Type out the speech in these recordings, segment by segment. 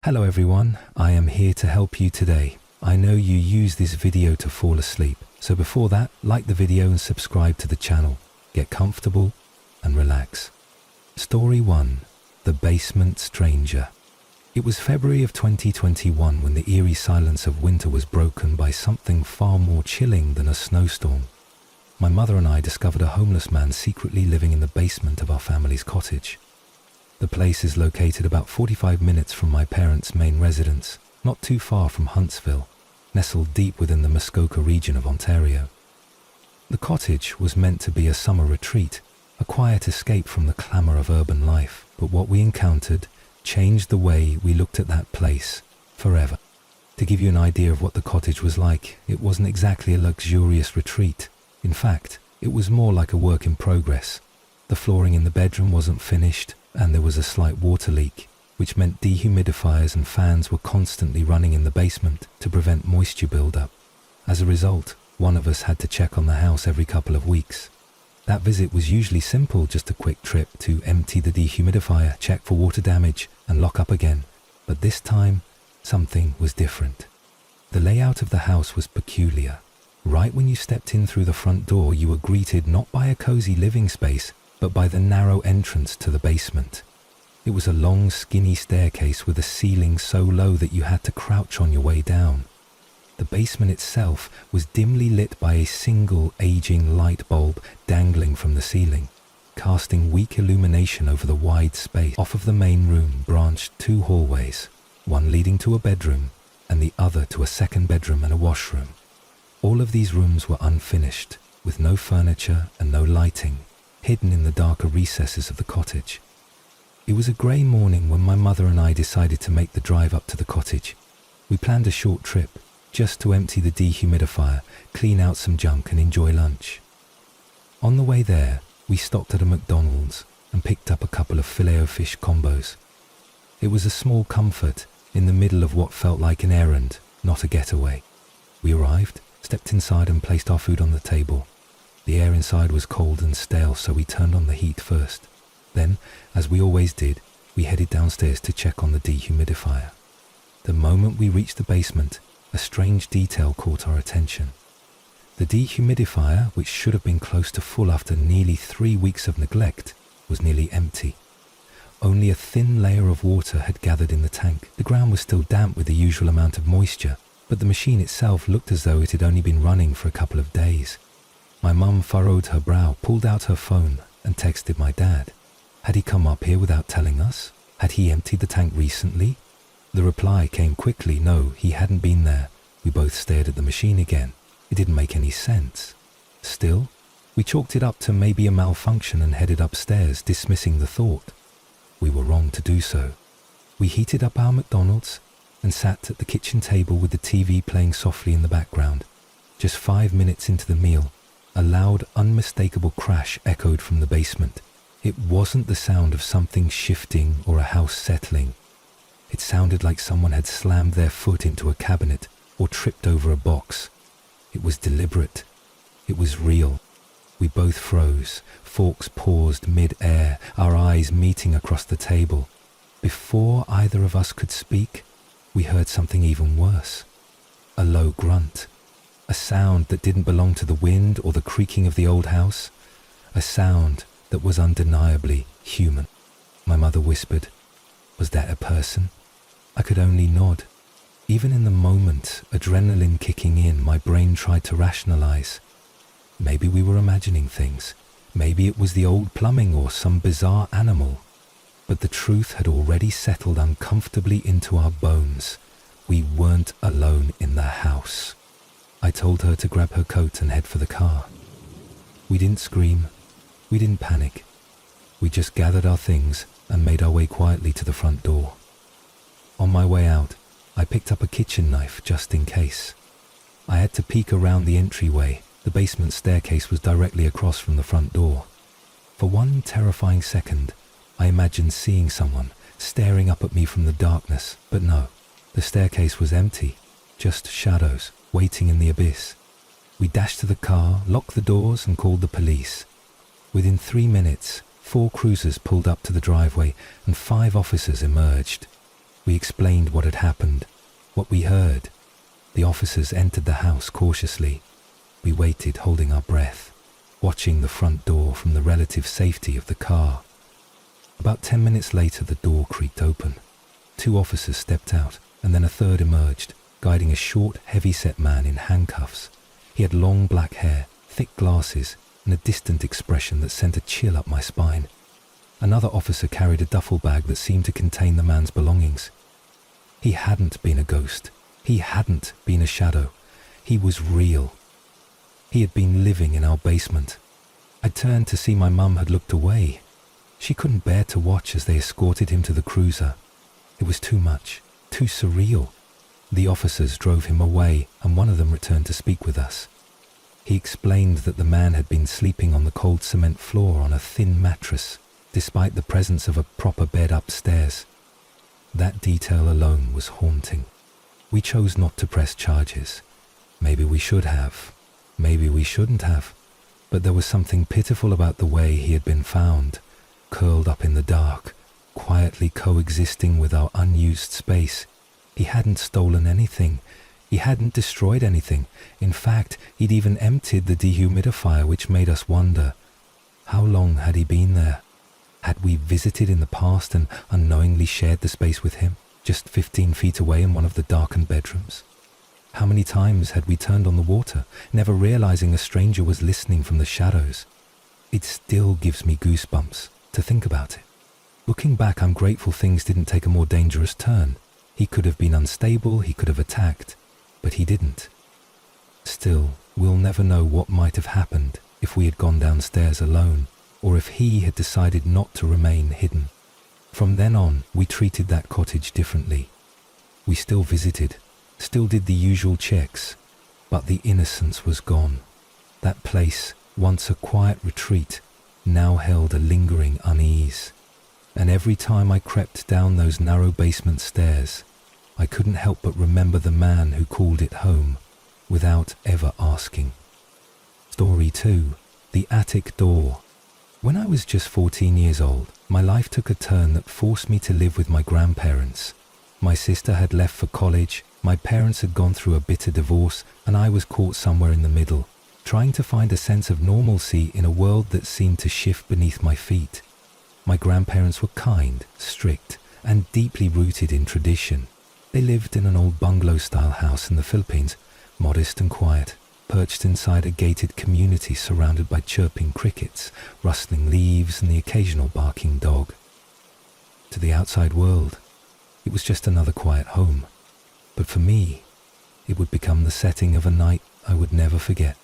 Hello everyone, I am here to help you today. I know you use this video to fall asleep, so before that, like the video and subscribe to the channel. Get comfortable and relax. Story 1. The Basement Stranger. It was February of 2021 when the eerie silence of winter was broken by something far more chilling than a snowstorm. My mother and I discovered a homeless man secretly living in the basement of our family's cottage. The place is located about 45 minutes from my parents' main residence, not too far from Huntsville, nestled deep within the Muskoka region of Ontario. The cottage was meant to be a summer retreat, a quiet escape from the clamour of urban life, but what we encountered changed the way we looked at that place forever. To give you an idea of what the cottage was like, it wasn't exactly a luxurious retreat. In fact, it was more like a work in progress. The flooring in the bedroom wasn't finished, and there was a slight water leak, which meant dehumidifiers and fans were constantly running in the basement to prevent moisture buildup. As a result, one of us had to check on the house every couple of weeks. That visit was usually simple, just a quick trip to empty the dehumidifier, check for water damage, and lock up again. But this time, something was different. The layout of the house was peculiar. Right when you stepped in through the front door, you were greeted not by a cozy living space, but by the narrow entrance to the basement. It was a long, skinny staircase with a ceiling so low that you had to crouch on your way down. The basement itself was dimly lit by a single aging light bulb dangling from the ceiling, casting weak illumination over the wide space. Off of the main room branched two hallways, one leading to a bedroom and the other to a second bedroom and a washroom. All of these rooms were unfinished, with no furniture and no lighting, hidden in the darker recesses of the cottage. It was a grey morning when my mother and I decided to make the drive up to the cottage. We planned a short trip, just to empty the dehumidifier, clean out some junk and enjoy lunch. On the way there, we stopped at a McDonald's and picked up a couple of Filet-O-Fish combos. It was a small comfort in the middle of what felt like an errand, not a getaway. We arrived, stepped inside and placed our food on the table. The air inside was cold and stale, so we turned on the heat first. Then, as we always did, we headed downstairs to check on the dehumidifier. The moment we reached the basement, a strange detail caught our attention. The dehumidifier, which should have been close to full after nearly 3 weeks of neglect, was nearly empty. Only a thin layer of water had gathered in the tank. The ground was still damp with the usual amount of moisture, but the machine itself looked as though it had only been running for a couple of days. My mum furrowed her brow, pulled out her phone, and texted my dad. Had he come up here without telling us? Had he emptied the tank recently? The reply came quickly, no, he hadn't been there. We both stared at the machine again. It didn't make any sense. Still, we chalked it up to maybe a malfunction and headed upstairs, dismissing the thought. We were wrong to do so. We heated up our McDonald's and sat at the kitchen table with the TV playing softly in the background. Just 5 minutes into the meal, a loud, unmistakable crash echoed from the basement. It wasn't the sound of something shifting or a house settling. It sounded like someone had slammed their foot into a cabinet or tripped over a box. It was deliberate. It was real. We both froze, forks paused mid-air, our eyes meeting across the table. Before either of us could speak, we heard something even worse. A low grunt. A sound that didn't belong to the wind or the creaking of the old house. A sound that was undeniably human. My mother whispered, "Was that a person?" I could only nod. Even in the moment, adrenaline kicking in, my brain tried to rationalize. Maybe we were imagining things. Maybe it was the old plumbing or some bizarre animal. But the truth had already settled uncomfortably into our bones. We weren't alone in the house. I told her to grab her coat and head for the car. We didn't scream. We didn't panic. We just gathered our things and made our way quietly to the front door. On my way out, I picked up a kitchen knife just in case. I had to peek around the entryway. The basement staircase was directly across from the front door. For one terrifying second, I imagined seeing someone staring up at me from the darkness, but no, the staircase was empty, just shadows waiting in the abyss. We dashed to the car, locked the doors and called the police. Within 3 minutes, 4 cruisers pulled up to the driveway and 5 officers emerged. We explained what had happened, what we heard. The officers entered the house cautiously. We waited, holding our breath, watching the front door from the relative safety of the car. About 10 minutes later, the door creaked open. 2 officers stepped out, and then a third emerged, guiding a short, heavy-set man in handcuffs. He had long black hair, thick glasses, and a distant expression that sent a chill up my spine. Another officer carried a duffel bag that seemed to contain the man's belongings. He hadn't been a ghost. He hadn't been a shadow. He was real. He had been living in our basement. I turned to see my mum had looked away. She couldn't bear to watch as they escorted him to the cruiser. It was too much, too surreal. The officers drove him away, and one of them returned to speak with us. He explained that the man had been sleeping on the cold cement floor on a thin mattress, despite the presence of a proper bed upstairs. That detail alone was haunting. We chose not to press charges. Maybe we should have. Maybe we shouldn't have. But there was something pitiful about the way he had been found, curled up in the dark, quietly coexisting with our unused space. He hadn't stolen anything. He hadn't destroyed anything. In fact, he'd even emptied the dehumidifier, which made us wonder, how long had he been there? Had we visited in the past and unknowingly shared the space with him, just 15 feet away in one of the darkened bedrooms? How many times had we turned on the water, never realizing a stranger was listening from the shadows? It still gives me goosebumps to think about it. Looking back, I'm grateful things didn't take a more dangerous turn. He could have been unstable, he could have attacked, but he didn't. Still, we'll never know what might have happened if we had gone downstairs alone, or if he had decided not to remain hidden. From then on, we treated that cottage differently. We still visited, still did the usual checks, but the innocence was gone. That place, once a quiet retreat, now held a lingering unease. And every time I crept down those narrow basement stairs, I couldn't help but remember the man who called it home, without ever asking. Story 2. The Attic Door. When I was just 14 years old, my life took a turn that forced me to live with my grandparents. My sister had left for college, my parents had gone through a bitter divorce, and I was caught somewhere in the middle, trying to find a sense of normalcy in a world that seemed to shift beneath my feet. My grandparents were kind, strict, and deeply rooted in tradition. They lived in an old bungalow-style house in the Philippines, modest and quiet, perched inside a gated community surrounded by chirping crickets, rustling leaves, and the occasional barking dog. To the outside world, it was just another quiet home. But for me, it would become the setting of a night I would never forget.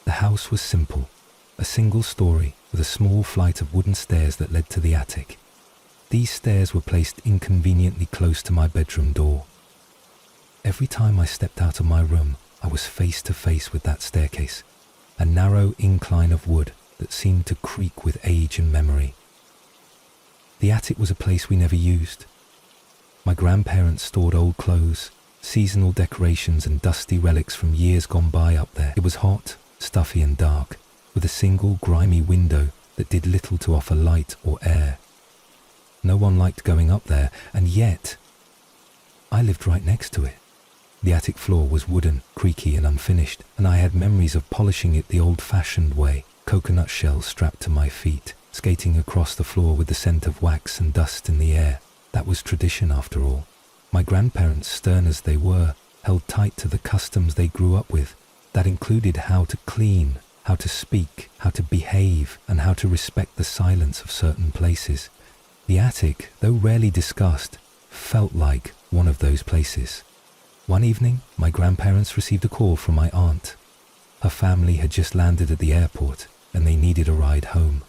The house was simple, a single story with a small flight of wooden stairs that led to the attic. These stairs were placed inconveniently close to my bedroom door. Every time I stepped out of my room, I was face to face with that staircase, a narrow incline of wood that seemed to creak with age and memory. The attic was a place we never used. My grandparents stored old clothes, seasonal decorations, and dusty relics from years gone by up there. It was hot, stuffy, and dark, with a single grimy window that did little to offer light or air. No one liked going up there, and yet I lived right next to it. The attic floor was wooden, creaky, and unfinished, and I had memories of polishing it the old-fashioned way, coconut shells strapped to my feet, skating across the floor with the scent of wax and dust in the air. That was tradition, after all. My grandparents, stern as they were, held tight to the customs they grew up with. That included how to clean, how to speak, how to behave, and how to respect the silence of certain places. The attic, though rarely discussed, felt like one of those places. One evening, my grandparents received a call from my aunt. Her family had just landed at the airport, and they needed a ride home.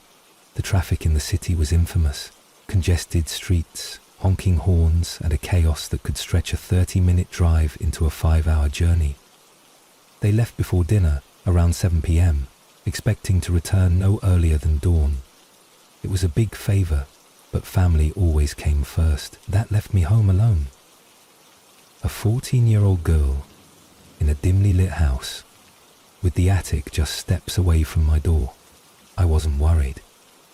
The traffic in the city was infamous. Congested streets, honking horns, and a chaos that could stretch a 30-minute drive into a 5-hour journey. They left before dinner, around 7 p.m., expecting to return no earlier than dawn. It was a big favor, but family always came first. That left me home alone. A 14-year-old girl in a dimly lit house, with the attic just steps away from my door. I wasn't worried.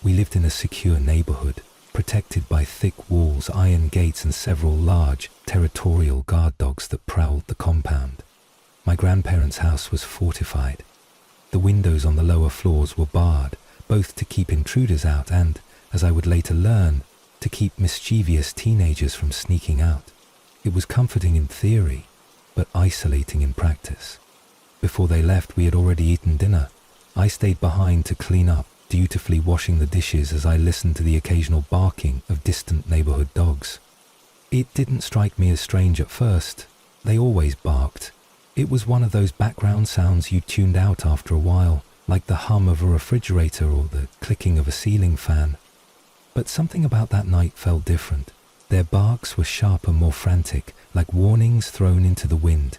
We lived in a secure neighborhood, protected by thick walls, iron gates, and several large, territorial guard dogs that prowled the compound. My grandparents' house was fortified. The windows on the lower floors were barred, both to keep intruders out and, as I would later learn, to keep mischievous teenagers from sneaking out. It was comforting in theory, but isolating in practice. Before they left, we had already eaten dinner. I stayed behind to clean up, dutifully washing the dishes as I listened to the occasional barking of distant neighborhood dogs. It didn't strike me as strange at first. They always barked. It was one of those background sounds you tuned out after a while, like the hum of a refrigerator or the clicking of a ceiling fan. But something about that night felt different. Their barks were sharper, more frantic, like warnings thrown into the wind.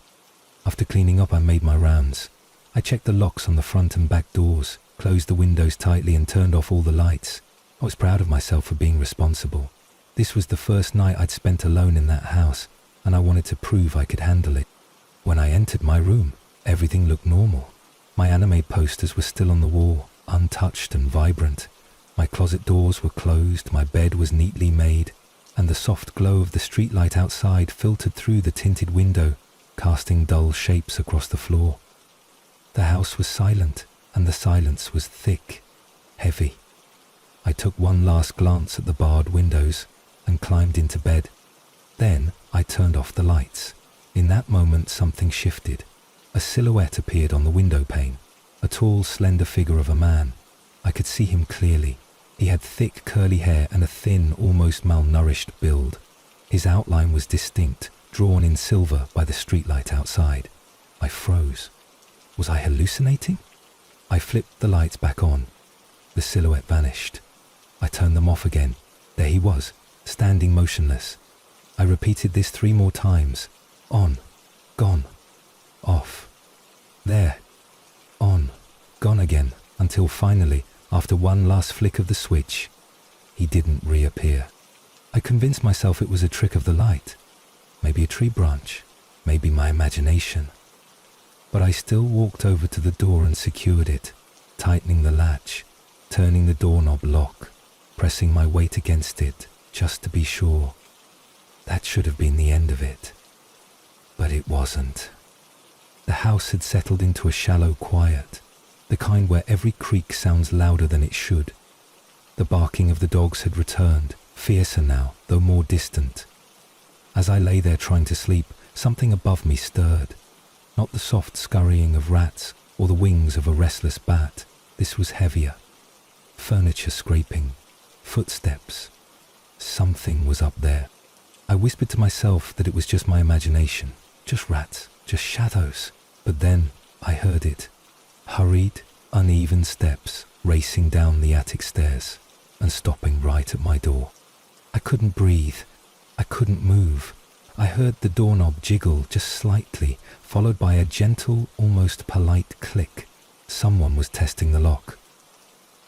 After cleaning up, I made my rounds. I checked the locks on the front and back doors, closed the windows tightly, and turned off all the lights. I was proud of myself for being responsible. This was the first night I'd spent alone in that house, and I wanted to prove I could handle it. When I entered my room, everything looked normal. My anime posters were still on the wall, untouched and vibrant. My closet doors were closed, my bed was neatly made, and the soft glow of the streetlight outside filtered through the tinted window, casting dull shapes across the floor. The house was silent, and the silence was thick, heavy. I took one last glance at the barred windows and climbed into bed. Then I turned off the lights. In that moment, something shifted. A silhouette appeared on the window pane, a tall, slender figure of a man. I could see him clearly. He had thick, curly hair and a thin, almost malnourished build. His outline was distinct, drawn in silver by the streetlight outside. I froze. Was I hallucinating? I flipped the lights back on. The silhouette vanished. I turned them off again. There he was, standing motionless. I repeated this 3 more times. On, gone, off, there, on, gone again, until finally, after one last flick of the switch, he didn't reappear. I convinced myself it was a trick of the light, maybe a tree branch, maybe my imagination. But I still walked over to the door and secured it, tightening the latch, turning the doorknob lock, pressing my weight against it just to be sure. That should have been the end of it. But it wasn't. The house had settled into a shallow quiet, the kind where every creak sounds louder than it should. The barking of the dogs had returned, fiercer now, though more distant. As I lay there trying to sleep, something above me stirred. Not the soft scurrying of rats or the wings of a restless bat. This was heavier. Furniture scraping, footsteps. Something was up there. I whispered to myself that it was just my imagination, just rats, just shadows. But then I heard it. Hurried, uneven steps racing down the attic stairs and stopping right at my door. I couldn't breathe. I couldn't move. I heard the doorknob jiggle just slightly, followed by a gentle, almost polite click. Someone was testing the lock.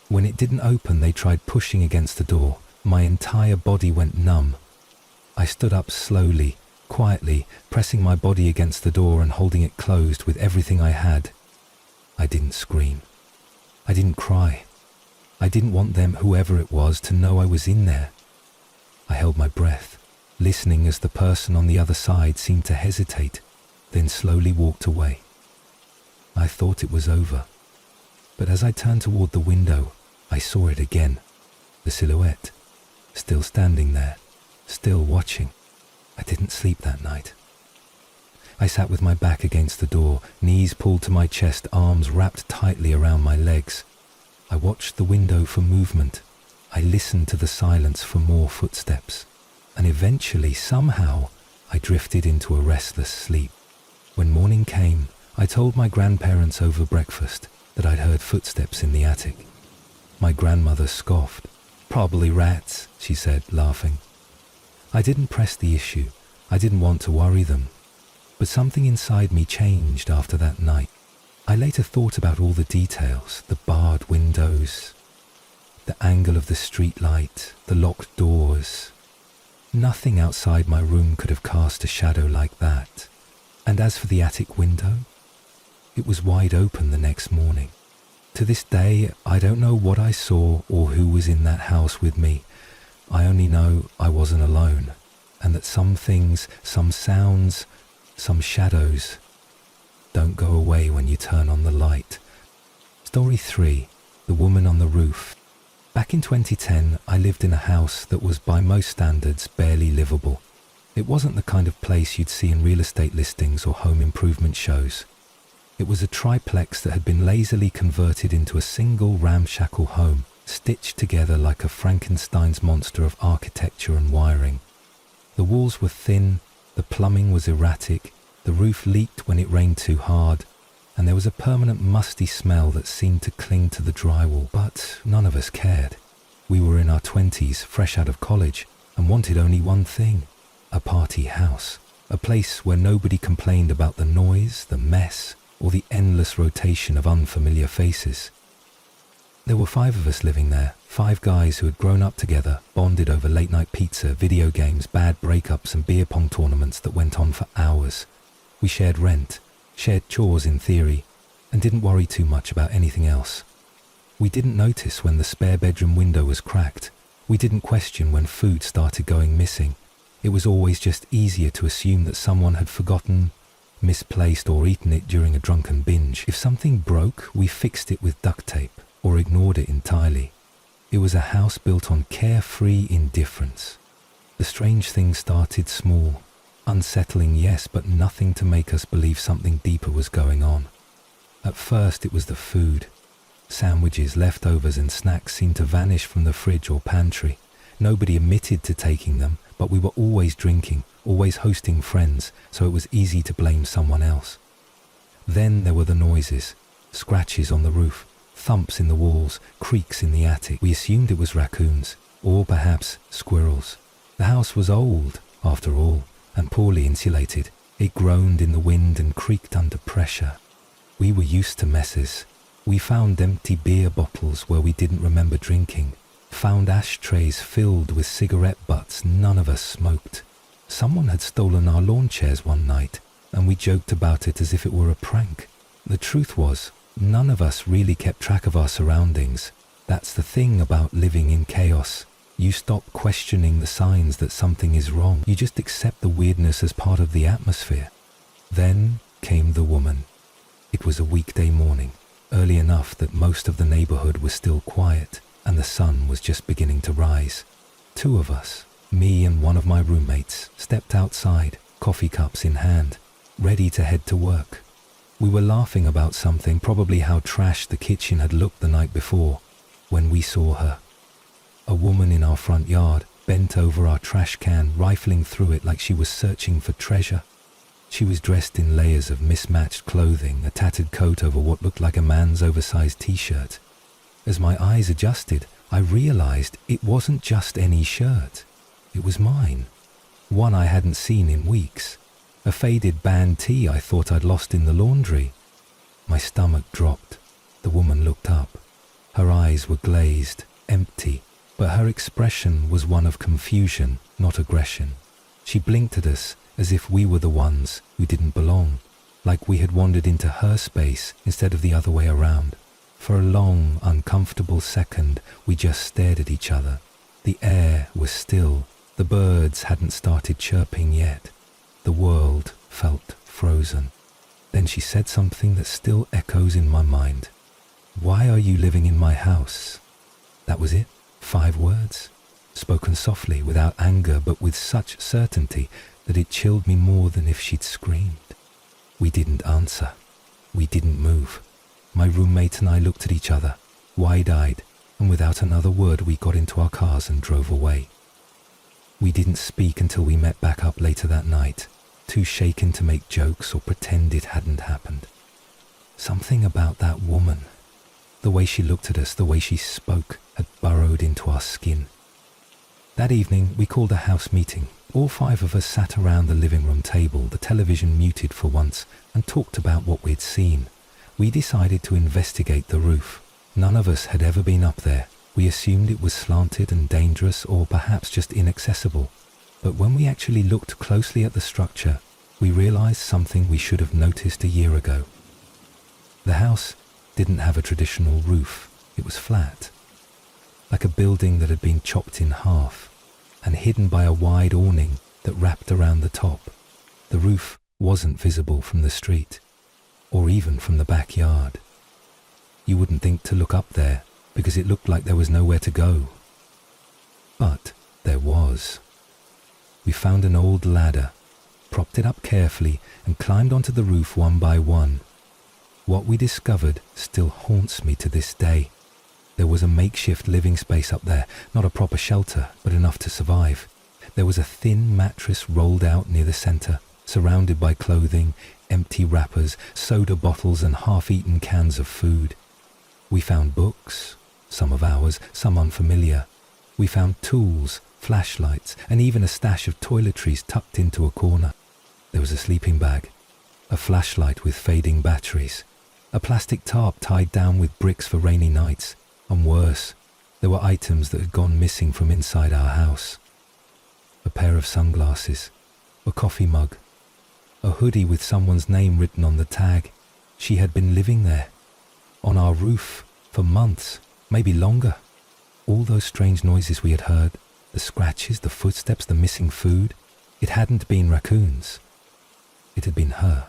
When it didn't open, they tried pushing against the door. My entire body went numb. I stood up slowly, quietly, pressing my body against the door and holding it closed with everything I had. I didn't scream. I didn't cry. I didn't want them, whoever it was, to know I was in there. I held my breath, listening as the person on the other side seemed to hesitate, then slowly walked away. I thought it was over. But as I turned toward the window, I saw it again. The silhouette, still standing there, still watching. I didn't sleep that night. I sat with my back against the door, knees pulled to my chest, arms wrapped tightly around my legs. I watched the window for movement. I listened to the silence for more footsteps. And eventually, somehow, I drifted into a restless sleep. When morning came, I told my grandparents over breakfast that I'd heard footsteps in the attic. My grandmother scoffed. "Probably rats," she said, laughing. I didn't press the issue. I didn't want to worry them. But something inside me changed after that night. I later thought about all the details, the barred windows, the angle of the streetlight, the locked doors. Nothing outside my room could have cast a shadow like that. And as for the attic window, it was wide open the next morning. To this day, I don't know what I saw or who was in that house with me, I only know I wasn't alone, and that some things, some sounds, some shadows don't go away when you turn on the light. Story 3. The Woman on the Roof. Back in 2010, I lived in a house that was by most standards barely livable. It wasn't the kind of place you'd see in real estate listings or home improvement shows. It was a triplex that had been lazily converted into a single ramshackle home, stitched together like a Frankenstein's monster of architecture and wiring. The walls were thin, the plumbing was erratic, the roof leaked when it rained too hard, and there was a permanent musty smell that seemed to cling to the drywall, but none of us cared. We were in our 20s, fresh out of college, and wanted only one thing: a party house, a place where nobody complained about the noise, the mess, or the endless rotation of unfamiliar faces. There were 5 of us living there, 5 guys who had grown up together, bonded over late-night pizza, video games, bad breakups, and beer pong tournaments that went on for hours. We shared rent, shared chores in theory, and didn't worry too much about anything else. We didn't notice when the spare bedroom window was cracked. We didn't question when food started going missing. It was always just easier to assume that someone had forgotten, misplaced, or eaten it during a drunken binge. If something broke, we fixed it with duct tape or ignored it entirely. It was a house built on carefree indifference. The strange thing started small. Unsettling, yes, but nothing to make us believe something deeper was going on. At first it was the food. Sandwiches, leftovers and snacks seemed to vanish from the fridge or pantry. Nobody admitted to taking them, but we were always drinking, always hosting friends, so it was easy to blame someone else. Then there were the noises: scratches on the roof, thumps in the walls, creaks in the attic. We assumed it was raccoons, or perhaps squirrels. The house was old, after all, and poorly insulated. It groaned in the wind and creaked under pressure. We were used to messes. We found empty beer bottles where we didn't remember drinking, found ashtrays filled with cigarette butts none of us smoked. Someone had stolen our lawn chairs one night, and we joked about it as if it were a prank. The truth was, none of us really kept track of our surroundings. That's the thing about living in chaos. You stop questioning the signs that something is wrong. You just accept the weirdness as part of the atmosphere. Then came the woman. It was a weekday morning, early enough that most of the neighborhood was still quiet, and the sun was just beginning to rise. 2 of us, me and one of my roommates, stepped outside, coffee cups in hand, ready to head to work. We were laughing about something, probably how trashed the kitchen had looked the night before, when we saw her. A woman in our front yard, bent over our trash can, rifling through it like she was searching for treasure. She was dressed in layers of mismatched clothing, a tattered coat over what looked like a man's oversized t-shirt. As my eyes adjusted, I realized it wasn't just any shirt. It was mine. One I hadn't seen in weeks. A faded band tee I thought I'd lost in the laundry. My stomach dropped. The woman looked up. Her eyes were glazed, empty, but her expression was one of confusion, not aggression. She blinked at us as if we were the ones who didn't belong, like we had wandered into her space instead of the other way around. For a long, uncomfortable second, we just stared at each other. The air was still. The birds hadn't started chirping yet. The world felt frozen. Then she said something that still echoes in my mind. "Why are you living in my house?" That was it. 5 words, spoken softly, without anger, but with such certainty that it chilled me more than if she'd screamed. We didn't answer. We didn't move. My roommate and I looked at each other, wide-eyed, and without another word we got into our cars and drove away. We didn't speak until we met back up later that night, too shaken to make jokes or pretend it hadn't happened. Something about that woman, the way she looked at us, the way she spoke, had burrowed into our skin. That evening, we called a house meeting. All 5 of us sat around the living room table, the television muted for once, and talked about what we'd seen. We decided to investigate the roof. None of us had ever been up there. We assumed it was slanted and dangerous, or perhaps just inaccessible. But when we actually looked closely at the structure, we realized something we should have noticed a year ago. The house didn't have a traditional roof. It was flat, like a building that had been chopped in half. and hidden by a wide awning that wrapped around the top. The roof wasn't visible from the street, or even from the backyard. You wouldn't think to look up there because it looked like there was nowhere to go. But there was. We found an old ladder, propped it up carefully, and climbed onto the roof one by one. What we discovered still haunts me to this day. There was a makeshift living space up there, not a proper shelter, but enough to survive. There was a thin mattress rolled out near the center, surrounded by clothing, empty wrappers, soda bottles, and half-eaten cans of food. We found books, some of ours, some unfamiliar. We found tools, flashlights, and even a stash of toiletries tucked into a corner. There was a sleeping bag, a flashlight with fading batteries, a plastic tarp tied down with bricks for rainy nights, and worse, there were items that had gone missing from inside our house. A pair of sunglasses, a coffee mug, a hoodie with someone's name written on the tag. She had been living there, on our roof, for months, maybe longer. All those strange noises we had heard, the scratches, the footsteps, the missing food, it hadn't been raccoons. It had been her.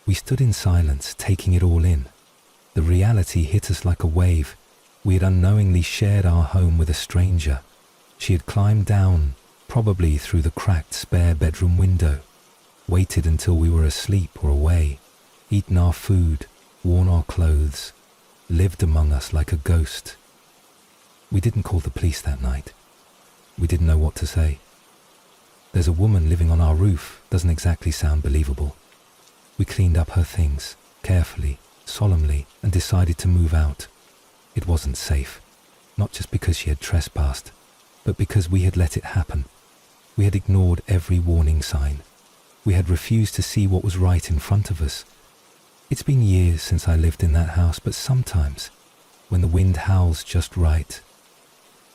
We stood in silence, taking it all in. The reality hit us like a wave. We had unknowingly shared our home with a stranger. She had climbed down, probably through the cracked spare bedroom window, waited until we were asleep or away, eaten our food, worn our clothes, lived among us like a ghost. We didn't call the police that night. We didn't know what to say. There's a woman living on our roof doesn't exactly sound believable. We cleaned up her things, carefully, solemnly, and decided to move out. It wasn't safe, not just because she had trespassed, but because we had let it happen. We had ignored every warning sign. We had refused to see what was right in front of us. It's been years since I lived in that house, but sometimes, when the wind howls just right,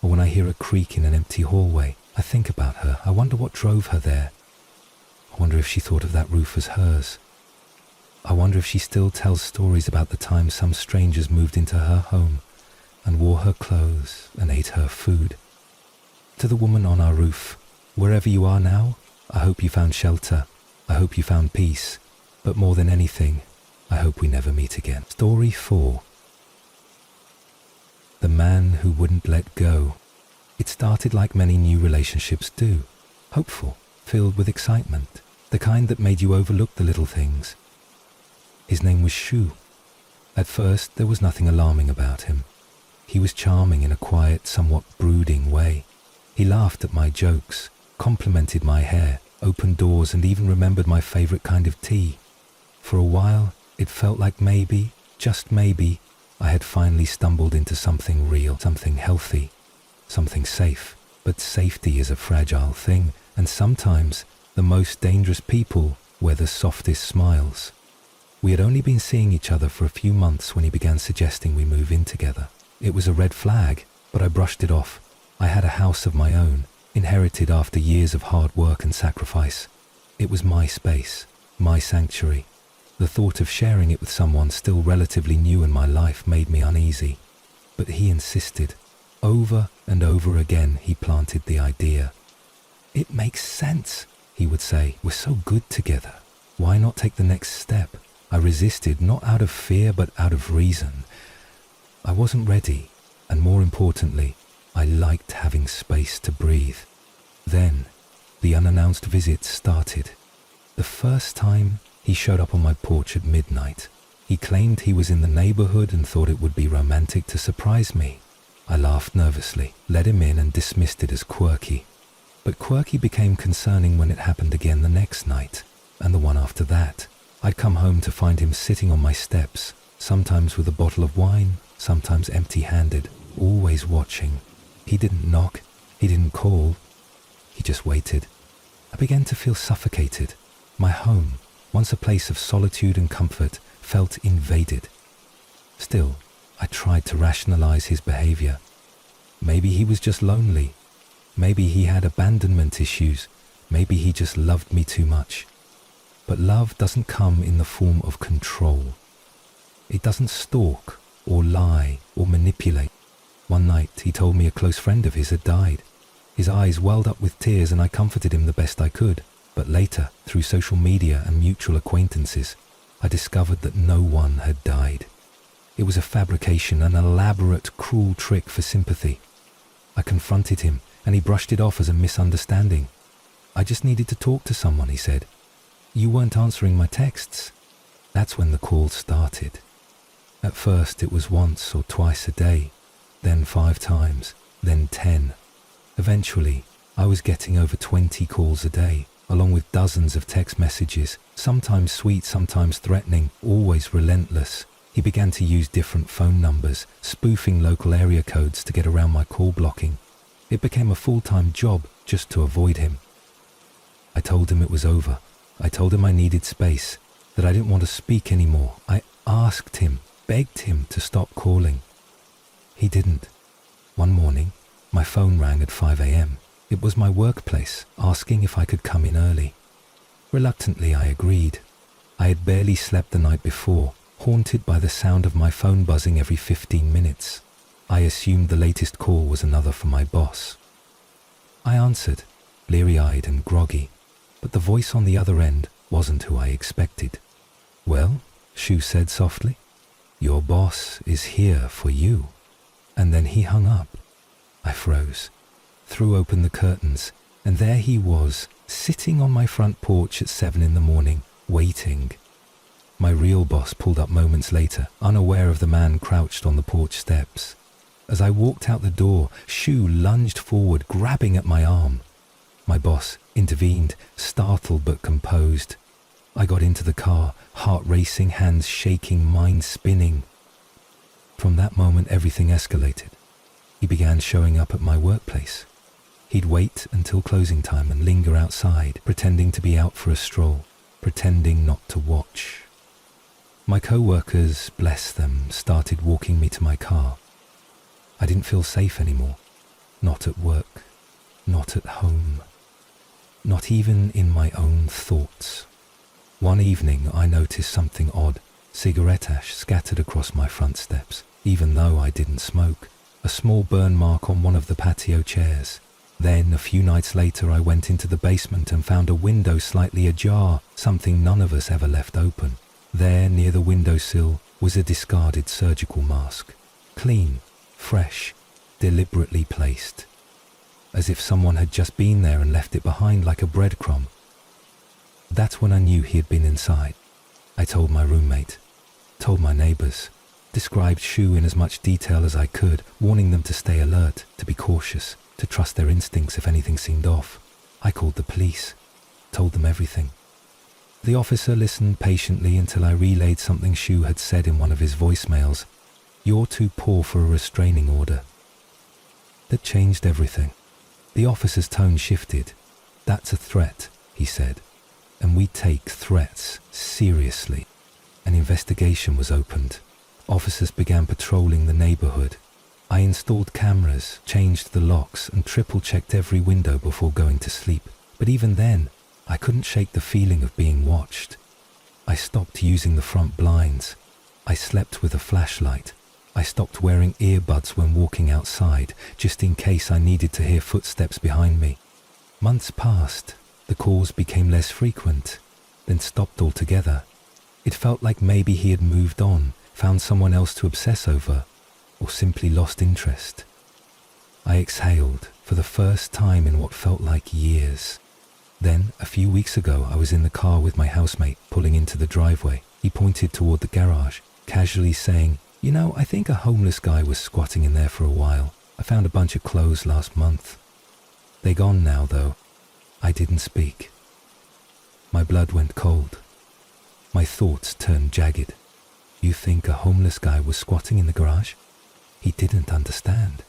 or when I hear a creak in an empty hallway, I think about her. I wonder what drove her there. I wonder if she thought of that roof as hers. I wonder if she still tells stories about the time some strangers moved into her home and wore her clothes and ate her food. To the woman on our roof, wherever you are now, I hope you found shelter. I hope you found peace. But more than anything, I hope we never meet again. Story 4. The man who wouldn't let go. It started like many new relationships do. Hopeful, filled with excitement, the kind that made you overlook the little things. His name was Shu. At first, there was nothing alarming about him. He was charming in a quiet, somewhat brooding way. He laughed at my jokes, complimented my hair, opened doors, and even remembered my favorite kind of tea. For a while, it felt like maybe, just maybe, I had finally stumbled into something real, something healthy, something safe. But safety is a fragile thing, and sometimes the most dangerous people wear the softest smiles. We had only been seeing each other for a few months when he began suggesting we move in together. It was a red flag, but I brushed it off. I had a house of my own, inherited after years of hard work and sacrifice. It was my space, my sanctuary. The thought of sharing it with someone still relatively new in my life made me uneasy. But he insisted. Over and over again he planted the idea. "It makes sense," he would say. "We're so good together. Why not take the next step?" I resisted, not out of fear, but out of reason. I wasn't ready, and more importantly, I liked having space to breathe. Then, the unannounced visits started. The first time, he showed up on my porch at midnight. He claimed he was in the neighborhood and thought it would be romantic to surprise me. I laughed nervously, let him in, and dismissed it as quirky. But quirky became concerning when it happened again the next night, and the one after that. I'd come home to find him sitting on my steps, sometimes with a bottle of wine, sometimes empty-handed, always watching. He didn't knock, he didn't call, he just waited. I began to feel suffocated. My home, once a place of solitude and comfort, felt invaded. Still, I tried to rationalize his behavior. Maybe he was just lonely. Maybe he had abandonment issues. Maybe he just loved me too much. But love doesn't come in the form of control. It doesn't stalk or lie or manipulate. One night he told me a close friend of his had died. His eyes welled up with tears and I comforted him the best I could. But later, through social media and mutual acquaintances, I discovered that no one had died. It was a fabrication, an elaborate, cruel trick for sympathy. I confronted him and he brushed it off as a misunderstanding. I just needed to talk to someone, he said. You weren't answering my texts. That's when the call started. At first it was once or twice a day, then 5 times, then 10. Eventually, I was getting over 20 calls a day, along with dozens of text messages, sometimes sweet, sometimes threatening, always relentless. He began to use different phone numbers, spoofing local area codes to get around my call blocking. It became a full-time job just to avoid him. I told him it was over. I told him I needed space, that I didn't want to speak anymore. I asked him, begged him to stop calling. He didn't. One morning, my phone rang at 5 a.m. It was my workplace, asking if I could come in early. Reluctantly, I agreed. I had barely slept the night before, haunted by the sound of my phone buzzing every 15 minutes. I assumed the latest call was another from my boss. I answered, bleary-eyed and groggy, but the voice on the other end wasn't who I expected. Well, Shu said softly, your boss is here for you. And then he hung up. I froze, threw open the curtains, and there he was, sitting on my front porch at 7 in the morning, waiting. My real boss pulled up moments later, unaware of the man crouched on the porch steps. As I walked out the door, Shu lunged forward, grabbing at my arm. My boss intervened, startled but composed. I got into the car, heart racing, hands shaking, mind spinning. From that moment, everything escalated. He began showing up at my workplace. He'd wait until closing time and linger outside, pretending to be out for a stroll, pretending not to watch. My co-workers, bless them, started walking me to my car. I didn't feel safe anymore. Not at work, not at home, not even in my own thoughts. One evening I noticed something odd. Cigarette ash scattered across my front steps, even though I didn't smoke. A small burn mark on one of the patio chairs. Then, a few nights later, I went into the basement and found a window slightly ajar, something none of us ever left open. There, near the windowsill, was a discarded surgical mask. Clean, fresh, deliberately placed. As if someone had just been there and left it behind like a breadcrumb. That's when I knew he had been inside. I told my roommate, told my neighbors, described Shu in as much detail as I could, warning them to stay alert, to be cautious, to trust their instincts if anything seemed off. I called the police, told them everything. The officer listened patiently until I relayed something Shu had said in one of his voicemails. You're too poor for a restraining order. That changed everything. The officer's tone shifted. That's a threat, he said, and we take threats seriously. An investigation was opened. Officers began patrolling the neighborhood. I installed cameras, changed the locks, and triple-checked every window before going to sleep. But even then, I couldn't shake the feeling of being watched. I stopped using the front blinds. I slept with a flashlight. I stopped wearing earbuds when walking outside, just in case I needed to hear footsteps behind me. Months passed. The calls became less frequent, then stopped altogether. It felt like maybe he had moved on, found someone else to obsess over, or simply lost interest. I exhaled for the first time in what felt like years. Then, a few weeks ago, I was in the car with my housemate, pulling into the driveway. He pointed toward the garage, casually saying, "You know, I think a homeless guy was squatting in there for a while. I found a bunch of clothes last month." They're gone now, though. I didn't speak. My blood went cold. My thoughts turned jagged. You think a homeless guy was squatting in the garage? He didn't understand.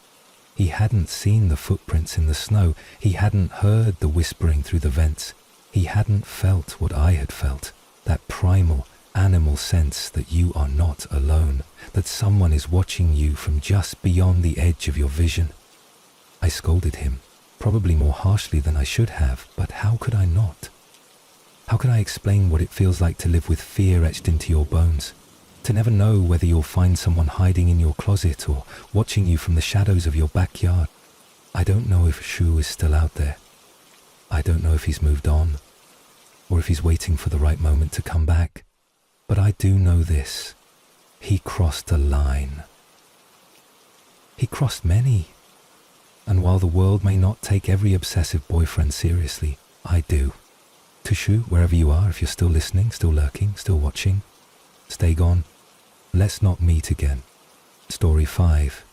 He hadn't seen the footprints in the snow. He hadn't heard the whispering through the vents. He hadn't felt what I had felt, that primal, animal sense that you are not alone, that someone is watching you from just beyond the edge of your vision. I scolded him, probably more harshly than I should have, but how could I not? How could I explain what it feels like to live with fear etched into your bones? To never know whether you'll find someone hiding in your closet or watching you from the shadows of your backyard. I don't know if Shu is still out there. I don't know if he's moved on, or if he's waiting for the right moment to come back. But I do know this. He crossed a line. He crossed many. And while the world may not take every obsessive boyfriend seriously, I do. To Shu, wherever you are, if you're still listening, still lurking, still watching, stay gone. Let's not meet again. Story 5.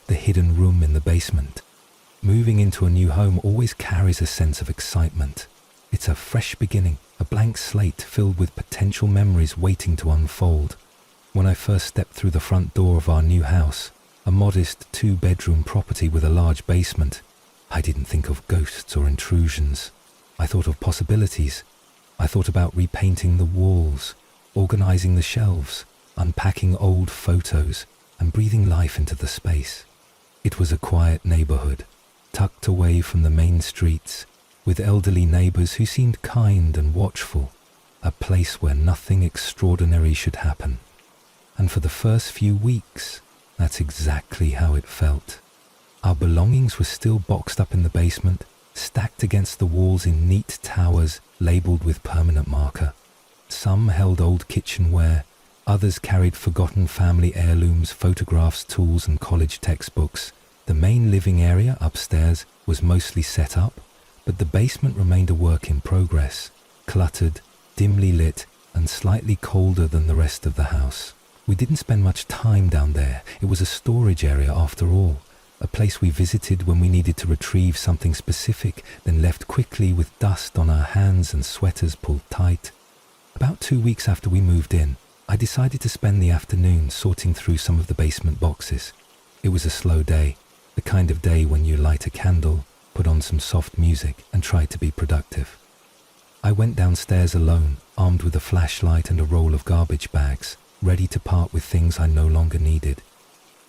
The hidden room in the basement. Moving into a new home always carries a sense of excitement. It's a fresh beginning, a blank slate filled with potential memories waiting to unfold. When I first stepped through the front door of our new house, a modest 2-bedroom property with a large basement, I didn't think of ghosts or intrusions. I thought of possibilities. I thought about repainting the walls, organizing the shelves, unpacking old photos, and breathing life into the space. It was a quiet neighborhood, tucked away from the main streets, with elderly neighbors who seemed kind and watchful, a place where nothing extraordinary should happen. And for the first few weeks, that's exactly how it felt. Our belongings were still boxed up in the basement, stacked against the walls in neat towers labeled with permanent marker. Some held old kitchenware, others carried forgotten family heirlooms, photographs, tools, and college textbooks. The main living area upstairs was mostly set up, but the basement remained a work in progress, cluttered, dimly lit, and slightly colder than the rest of the house. We didn't spend much time down there. It was a storage area after all, a place we visited when we needed to retrieve something specific, then left quickly with dust on our hands and sweaters pulled tight. About 2 weeks after we moved in, I decided to spend the afternoon sorting through some of the basement boxes. It was a slow day, the kind of day when you light a candle, put on some soft music, and try to be productive. I went downstairs alone, armed with a flashlight and a roll of garbage bags, ready to part with things I no longer needed.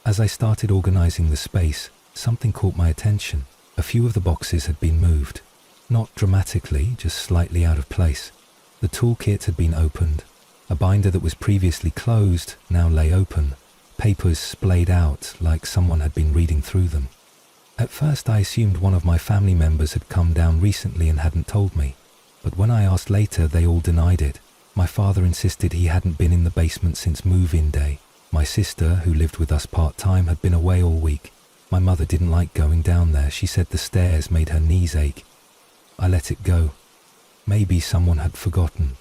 As I started organizing the space, something caught my attention. A few of the boxes had been moved. Not dramatically, just slightly out of place. The toolkit had been opened. A binder that was previously closed now lay open, papers splayed out like someone had been reading through them. At first I assumed one of my family members had come down recently and hadn't told me, but when I asked later they all denied it. My father insisted he hadn't been in the basement since move-in day. My sister, who lived with us part-time, had been away all week. My mother didn't like going down there. She said the stairs made her knees ache. I let it go. Maybe someone had forgotten.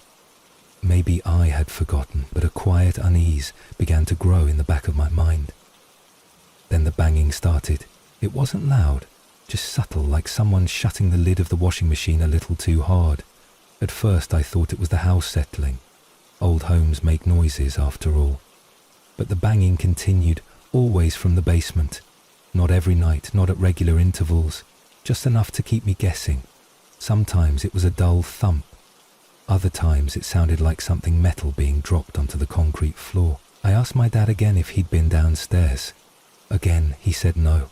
Maybe I had forgotten, but a quiet unease began to grow in the back of my mind. Then the banging started. It wasn't loud, just subtle, like someone shutting the lid of the washing machine a little too hard. At first I thought it was the house settling. Old homes make noises after all. But the banging continued, always from the basement. Not every night, not at regular intervals, just enough to keep me guessing. Sometimes it was a dull thump. Other times it sounded like something metal being dropped onto the concrete floor. I asked my dad again if he'd been downstairs. Again, he said no.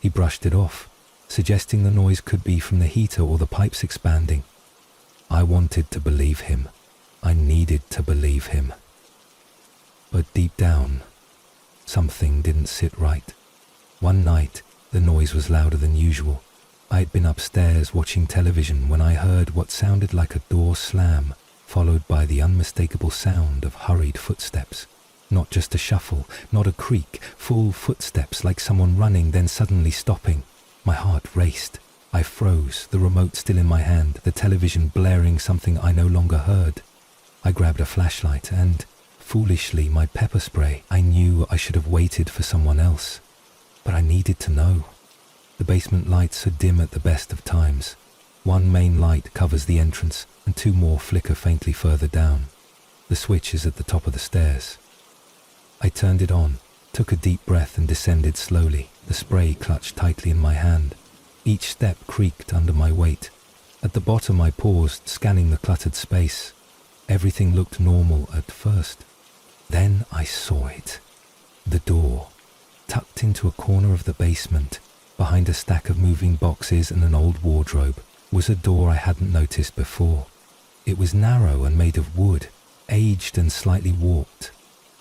He brushed it off, suggesting the noise could be from the heater or the pipes expanding. I wanted to believe him. I needed to believe him. But deep down, something didn't sit right. One night, the noise was louder than usual. I had been upstairs watching television when I heard what sounded like a door slam, followed by the unmistakable sound of hurried footsteps. Not just a shuffle, not a creak, full footsteps like someone running then suddenly stopping. My heart raced. I froze, the remote still in my hand, the television blaring something I no longer heard. I grabbed a flashlight and, foolishly, my pepper spray. I knew I should have waited for someone else. But I needed to know. The basement lights are dim at the best of times. One main light covers the entrance, and 2 more flicker faintly further down. The switch is at the top of the stairs. I turned it on, took a deep breath and descended slowly, the spray clutched tightly in my hand. Each step creaked under my weight. At the bottom I paused, scanning the cluttered space. Everything looked normal at first. Then I saw it. The door, tucked into a corner of the basement, behind a stack of moving boxes and an old wardrobe, was a door I hadn't noticed before. It was narrow and made of wood, aged and slightly warped.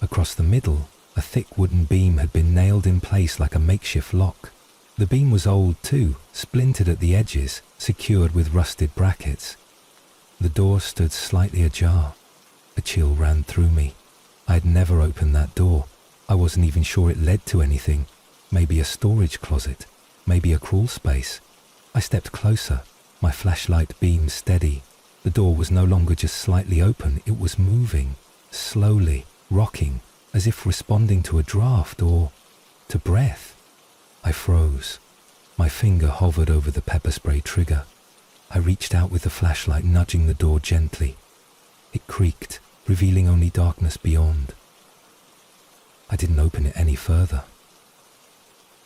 Across the middle, a thick wooden beam had been nailed in place like a makeshift lock. The beam was old too, splintered at the edges, secured with rusted brackets. The door stood slightly ajar. A chill ran through me. I had never opened that door. I wasn't even sure it led to anything. Maybe a storage closet, maybe a crawl space. I stepped closer, my flashlight beam steady. The door was no longer just slightly open, it was moving, slowly, rocking, as if responding to a draft or to breath. I froze. My finger hovered over the pepper spray trigger. I reached out with the flashlight, nudging the door gently. It creaked, revealing only darkness beyond. I didn't open it any further.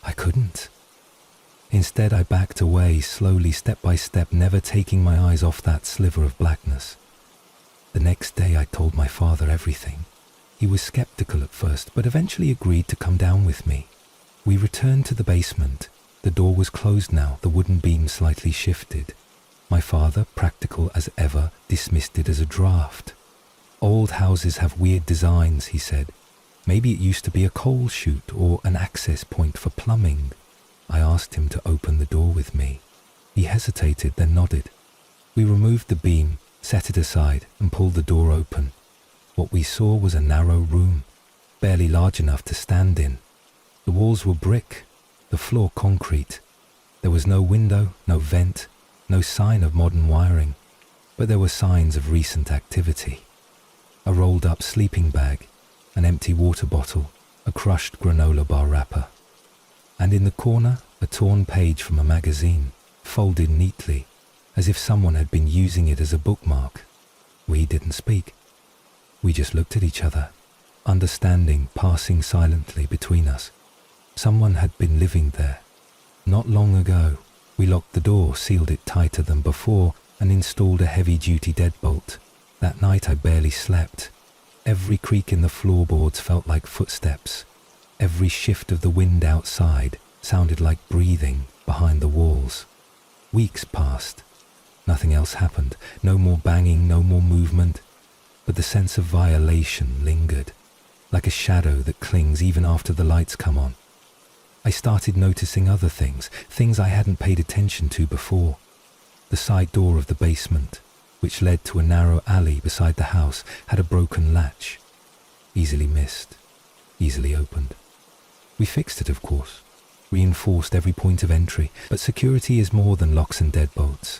I couldn't. Instead, I backed away, slowly, step by step, never taking my eyes off that sliver of blackness. The next day, I told my father everything. He was skeptical at first, but eventually agreed to come down with me. We returned to the basement. The door was closed now, the wooden beam slightly shifted. My father, practical as ever, dismissed it as a draft. Old houses have weird designs, he said. Maybe it used to be a coal chute or an access point for plumbing. I asked him to open the door with me. He hesitated, then nodded. We removed the beam, set it aside, and pulled the door open. What we saw was a narrow room, barely large enough to stand in. The walls were brick, the floor concrete. There was no window, no vent, no sign of modern wiring, but there were signs of recent activity. A rolled-up sleeping bag, an empty water bottle, a crushed granola bar wrapper. And in the corner, a torn page from a magazine, folded neatly, as if someone had been using it as a bookmark. We didn't speak. We just looked at each other, understanding passing silently between us. Someone had been living there. Not long ago, we locked the door, sealed it tighter than before, and installed a heavy-duty deadbolt. That night I barely slept. Every creak in the floorboards felt like footsteps. Every shift of the wind outside sounded like breathing behind the walls. Weeks passed. Nothing else happened. No more banging, no more movement. But the sense of violation lingered, like a shadow that clings even after the lights come on. I started noticing other things I hadn't paid attention to before. The side door of the basement, which led to a narrow alley beside the house, had a broken latch. Easily missed, easily opened. We fixed it, of course, reinforced every point of entry, but security is more than locks and deadbolts.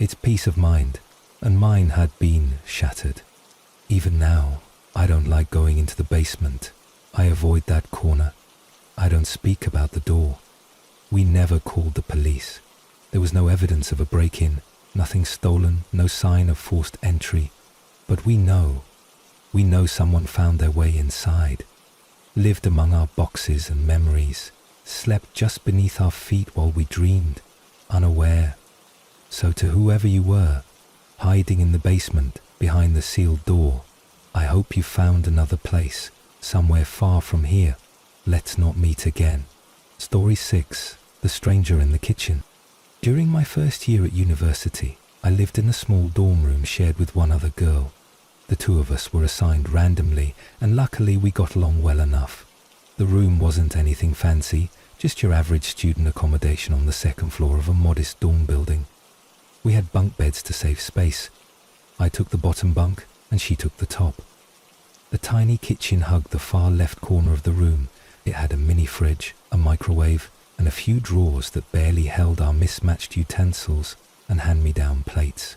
It's peace of mind, and mine had been shattered. Even now, I don't like going into the basement. I avoid that corner. I don't speak about the door. We never called the police. There was no evidence of a break-in, nothing stolen, no sign of forced entry. But we know someone found their way inside, lived among our boxes and memories, slept just beneath our feet while we dreamed, unaware. So to whoever you were, hiding in the basement behind the sealed door, I hope you found another place, somewhere far from here. Let's not meet again. Story 6. The Stranger in the Kitchen. During my first year at university, I lived in a small dorm room shared with one other girl. The two of us were assigned randomly, and luckily we got along well enough. The room wasn't anything fancy, just your average student accommodation on the second floor of a modest dorm building. We had bunk beds to save space. I took the bottom bunk, and she took the top. The tiny kitchen hugged the far left corner of the room. It had a mini fridge, a microwave, and a few drawers that barely held our mismatched utensils and hand-me-down plates.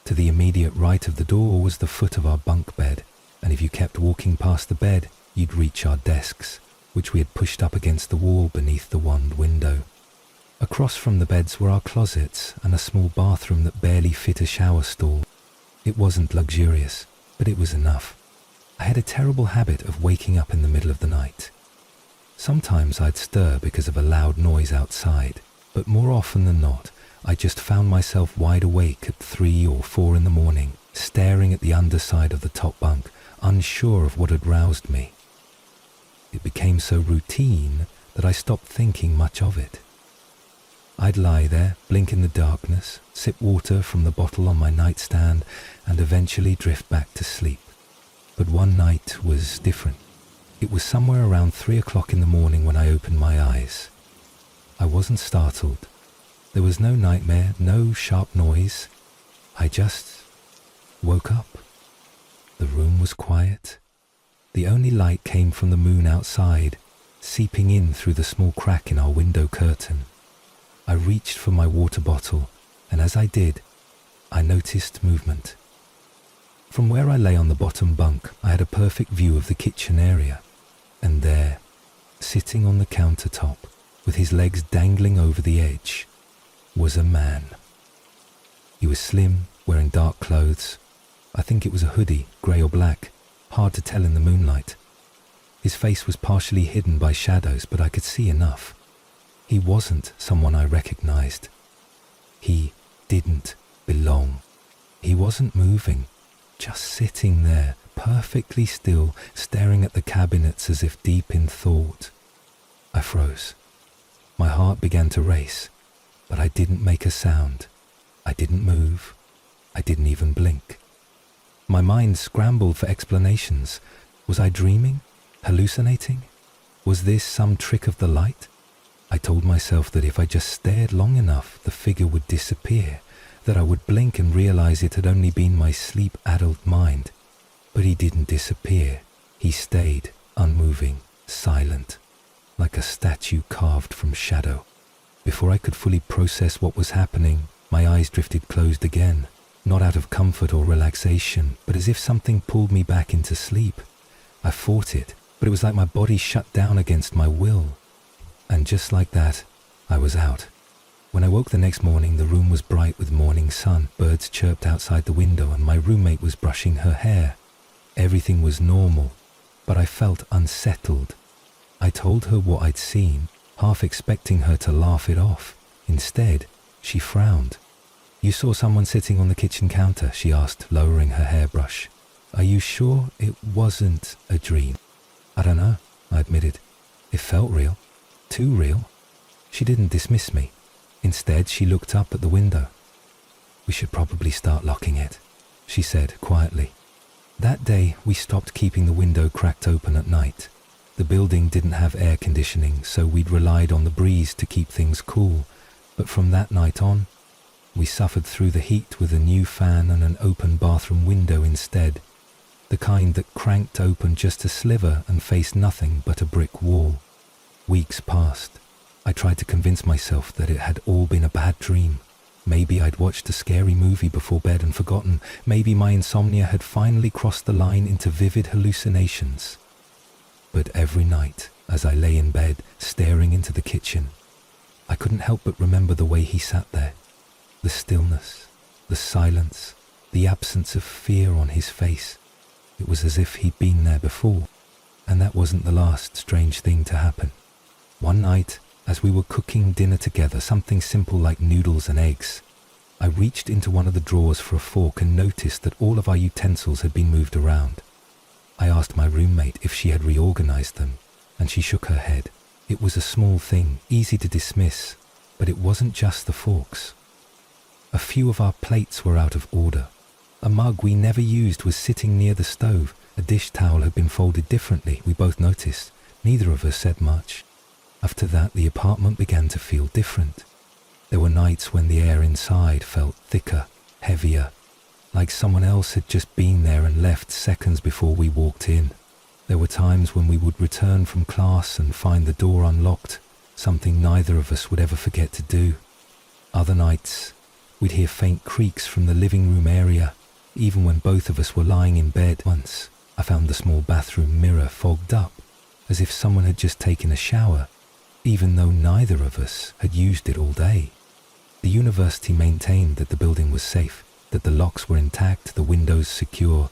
To the immediate right of the door was the foot of our bunk bed, and if you kept walking past the bed, you'd reach our desks, which we had pushed up against the wall beneath the wand window. Across from the beds were our closets and a small bathroom that barely fit a shower stall. It wasn't luxurious, but it was enough. I had a terrible habit of waking up in the middle of the night. Sometimes I'd stir because of a loud noise outside, but more often than not, I just found myself wide awake at 3 or 4 in the morning, staring at the underside of the top bunk, unsure of what had roused me. It became so routine that I stopped thinking much of it. I'd lie there, blink in the darkness, sip water from the bottle on my nightstand, and eventually drift back to sleep. But one night was different. It was somewhere around 3 o'clock in the morning when I opened my eyes. I wasn't startled. There was no nightmare, no sharp noise. I just woke up. The room was quiet. The only light came from the moon outside, seeping in through the small crack in our window curtain. I reached for my water bottle, and as I did, I noticed movement. From where I lay on the bottom bunk, I had a perfect view of the kitchen area, and there, sitting on the countertop, with his legs dangling over the edge, was a man. He was slim, wearing dark clothes. I think it was a hoodie, grey or black, hard to tell in the moonlight. His face was partially hidden by shadows, but I could see enough. He wasn't someone I recognized. He didn't belong. He wasn't moving, just sitting there, perfectly still, staring at the cabinets as if deep in thought. I froze. My heart began to race, but I didn't make a sound. I didn't move. I didn't even blink. My mind scrambled for explanations. Was I dreaming? Hallucinating? Was this some trick of the light? I told myself that if I just stared long enough, the figure would disappear, that I would blink and realize it had only been my sleep-addled mind. But he didn't disappear. He stayed, unmoving, silent, like a statue carved from shadow. Before I could fully process what was happening, my eyes drifted closed again, not out of comfort or relaxation, but as if something pulled me back into sleep. I fought it, but it was like my body shut down against my will. And just like that, I was out. When I woke the next morning, the room was bright with morning sun. Birds chirped outside the window and my roommate was brushing her hair. Everything was normal, but I felt unsettled. I told her what I'd seen, half expecting her to laugh it off. Instead, she frowned. "You saw someone sitting on the kitchen counter?" she asked, lowering her hairbrush. "Are you sure it wasn't a dream?" "I don't know," I admitted. "It felt real. Too real." She didn't dismiss me. Instead, she looked up at the window. "We should probably start locking it," she said quietly. That day, we stopped keeping the window cracked open at night. The building didn't have air conditioning, so we'd relied on the breeze to keep things cool. But from that night on, we suffered through the heat with a new fan and an open bathroom window instead, the kind that cranked open just a sliver and faced nothing but a brick wall. Weeks passed. I tried to convince myself that it had all been a bad dream. Maybe I'd watched a scary movie before bed and forgotten. Maybe my insomnia had finally crossed the line into vivid hallucinations. But every night, as I lay in bed, staring into the kitchen, I couldn't help but remember the way he sat there. The stillness, the silence, the absence of fear on his face. It was as if he'd been there before. And that wasn't the last strange thing to happen. One night, as we were cooking dinner together, something simple like noodles and eggs, I reached into one of the drawers for a fork and noticed that all of our utensils had been moved around. I asked my roommate if she had reorganized them, and she shook her head. It was a small thing, easy to dismiss, but it wasn't just the forks. A few of our plates were out of order. A mug we never used was sitting near the stove. A dish towel had been folded differently, we both noticed. Neither of us said much. After that, the apartment began to feel different. There were nights when the air inside felt thicker, heavier, like someone else had just been there and left seconds before we walked in. There were times when we would return from class and find the door unlocked, something neither of us would ever forget to do. Other nights, we'd hear faint creaks from the living room area, even when both of us were lying in bed. Once, I found the small bathroom mirror fogged up, as if someone had just taken a shower, even though neither of us had used it all day. The university maintained that the building was safe, that the locks were intact, the windows secure.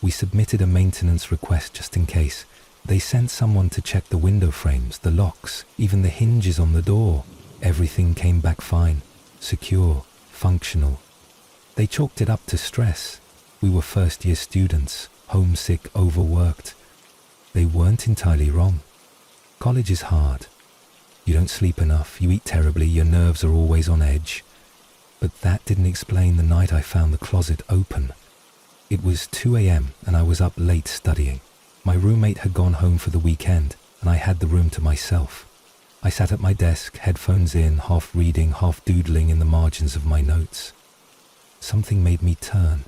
We submitted a maintenance request just in case. They sent someone to check the window frames, the locks, even the hinges on the door. Everything came back fine, secure, functional. They chalked it up to stress. We were first-year students, homesick, overworked. They weren't entirely wrong. College is hard. You don't sleep enough, you eat terribly, your nerves are always on edge. But that didn't explain the night I found the closet open. It was 2 a.m. and I was up late studying. My roommate had gone home for the weekend and I had the room to myself. I sat at my desk, headphones in, half reading, half doodling in the margins of my notes. Something made me turn.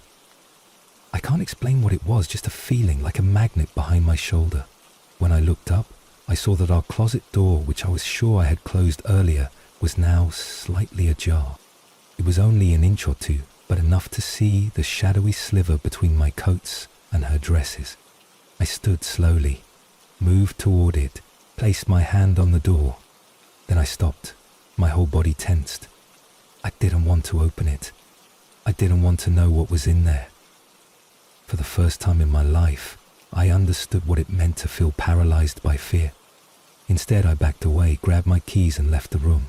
I can't explain what it was, just a feeling like a magnet behind my shoulder. When I looked up, I saw that our closet door, which I was sure I had closed earlier, was now slightly ajar. It was only an inch or two, but enough to see the shadowy sliver between my coats and her dresses. I stood slowly, moved toward it, placed my hand on the door. Then I stopped, my whole body tensed. I didn't want to open it. I didn't want to know what was in there. For the first time in my life, I understood what it meant to feel paralyzed by fear. Instead, I backed away, grabbed my keys and left the room.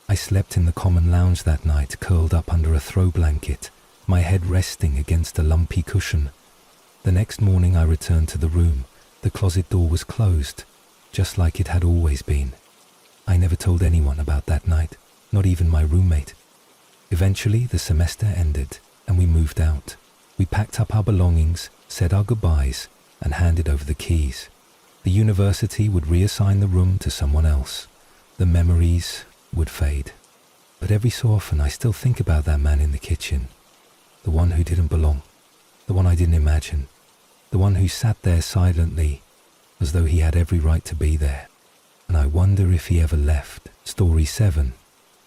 I slept in the common lounge that night, curled up under a throw blanket, my head resting against a lumpy cushion. The next morning I returned to the room. The closet door was closed, just like it had always been. I never told anyone about that night, not even my roommate. Eventually, the semester ended, and we moved out. We packed up our belongings, said our goodbyes, and handed over the keys. The university would reassign the room to someone else. The memories would fade. But every so often I still think about that man in the kitchen. The one who didn't belong. The one I didn't imagine. The one who sat there silently, as though he had every right to be there. And I wonder if he ever left. Story 7.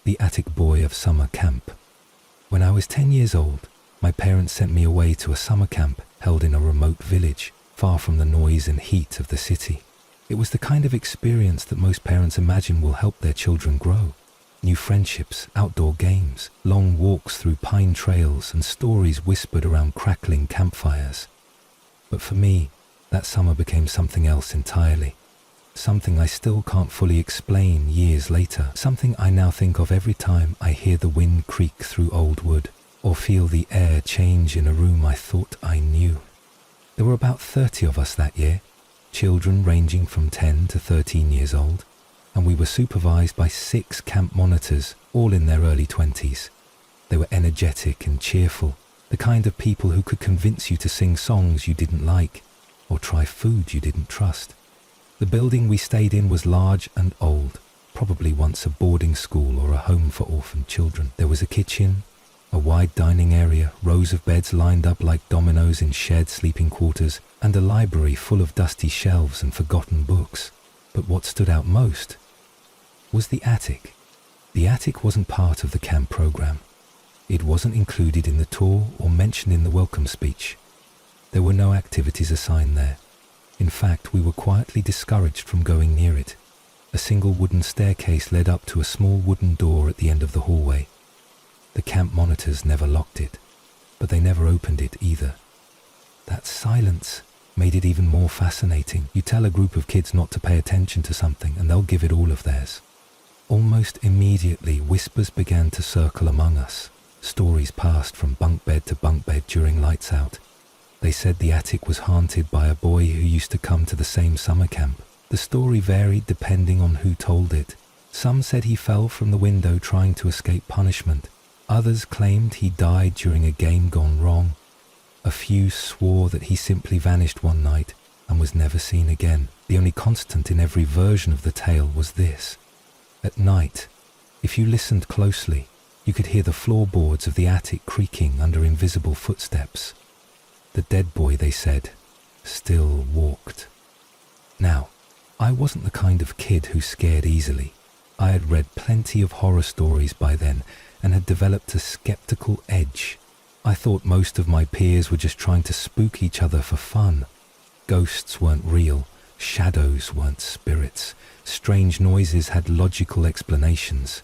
The Attic Boy of Summer Camp. When I was 10 years old, my parents sent me away to a summer camp held in a remote village, far from the noise and heat of the city. It was the kind of experience that most parents imagine will help their children grow. New friendships, outdoor games, long walks through pine trails, and stories whispered around crackling campfires. But for me, that summer became something else entirely. Something I still can't fully explain years later. Something I now think of every time I hear the wind creak through old wood, or feel the air change in a room I thought I knew. There were about 30 of us that year, children ranging from 10 to 13 years old, and we were supervised by 6 camp monitors, all in their early 20s. They were energetic and cheerful, the kind of people who could convince you to sing songs you didn't like, or try food you didn't trust. The building we stayed in was large and old, probably once a boarding school or a home for orphaned children. There was a kitchen, a wide dining area, rows of beds lined up like dominoes in shared sleeping quarters, and a library full of dusty shelves and forgotten books. But what stood out most was the attic. The attic wasn't part of the camp program. It wasn't included in the tour or mentioned in the welcome speech. There were no activities assigned there. In fact, we were quietly discouraged from going near it. A single wooden staircase led up to a small wooden door at the end of the hallway. The camp monitors never locked it, but they never opened it either. That silence made it even more fascinating. You tell a group of kids not to pay attention to something and they'll give it all of theirs. Almost immediately, whispers began to circle among us. Stories passed from bunk bed to bunk bed during lights out. They said the attic was haunted by a boy who used to come to the same summer camp. The story varied depending on who told it. Some said he fell from the window trying to escape punishment. Others claimed he died during a game gone wrong. A few swore that he simply vanished one night and was never seen again. The only constant in every version of the tale was this. At night, if you listened closely, you could hear the floorboards of the attic creaking under invisible footsteps. The dead boy, they said, still walked. Now, I wasn't the kind of kid who scared easily. I had read plenty of horror stories by then and had developed a skeptical edge. I thought most of my peers were just trying to spook each other for fun. Ghosts weren't real, shadows weren't spirits, strange noises had logical explanations.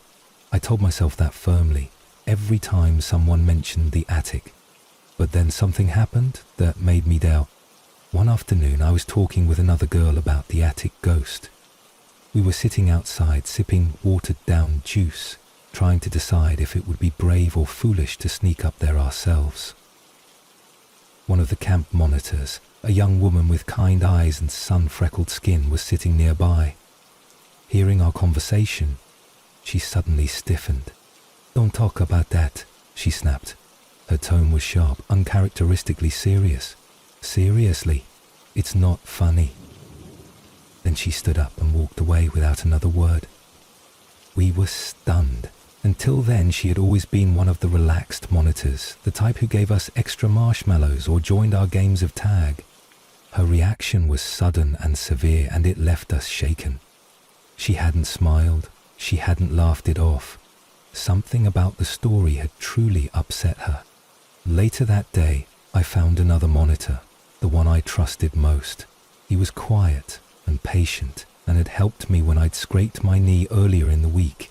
I told myself that firmly, every time someone mentioned the attic. But then something happened that made me doubt. One afternoon I was talking with another girl about the attic ghost. We were sitting outside sipping watered-down juice, trying to decide if it would be brave or foolish to sneak up there ourselves. One of the camp monitors, a young woman with kind eyes and sun-freckled skin, was sitting nearby. Hearing our conversation, she suddenly stiffened. "Don't talk about that," she snapped. Her tone was sharp, uncharacteristically serious. "Seriously, it's not funny." Then she stood up and walked away without another word. We were stunned. Until then, she had always been one of the relaxed monitors, the type who gave us extra marshmallows or joined our games of tag. Her reaction was sudden and severe, and it left us shaken. She hadn't smiled, she hadn't laughed it off. Something about the story had truly upset her. Later that day, I found another monitor, the one I trusted most. He was quiet and patient, and had helped me when I'd scraped my knee earlier in the week.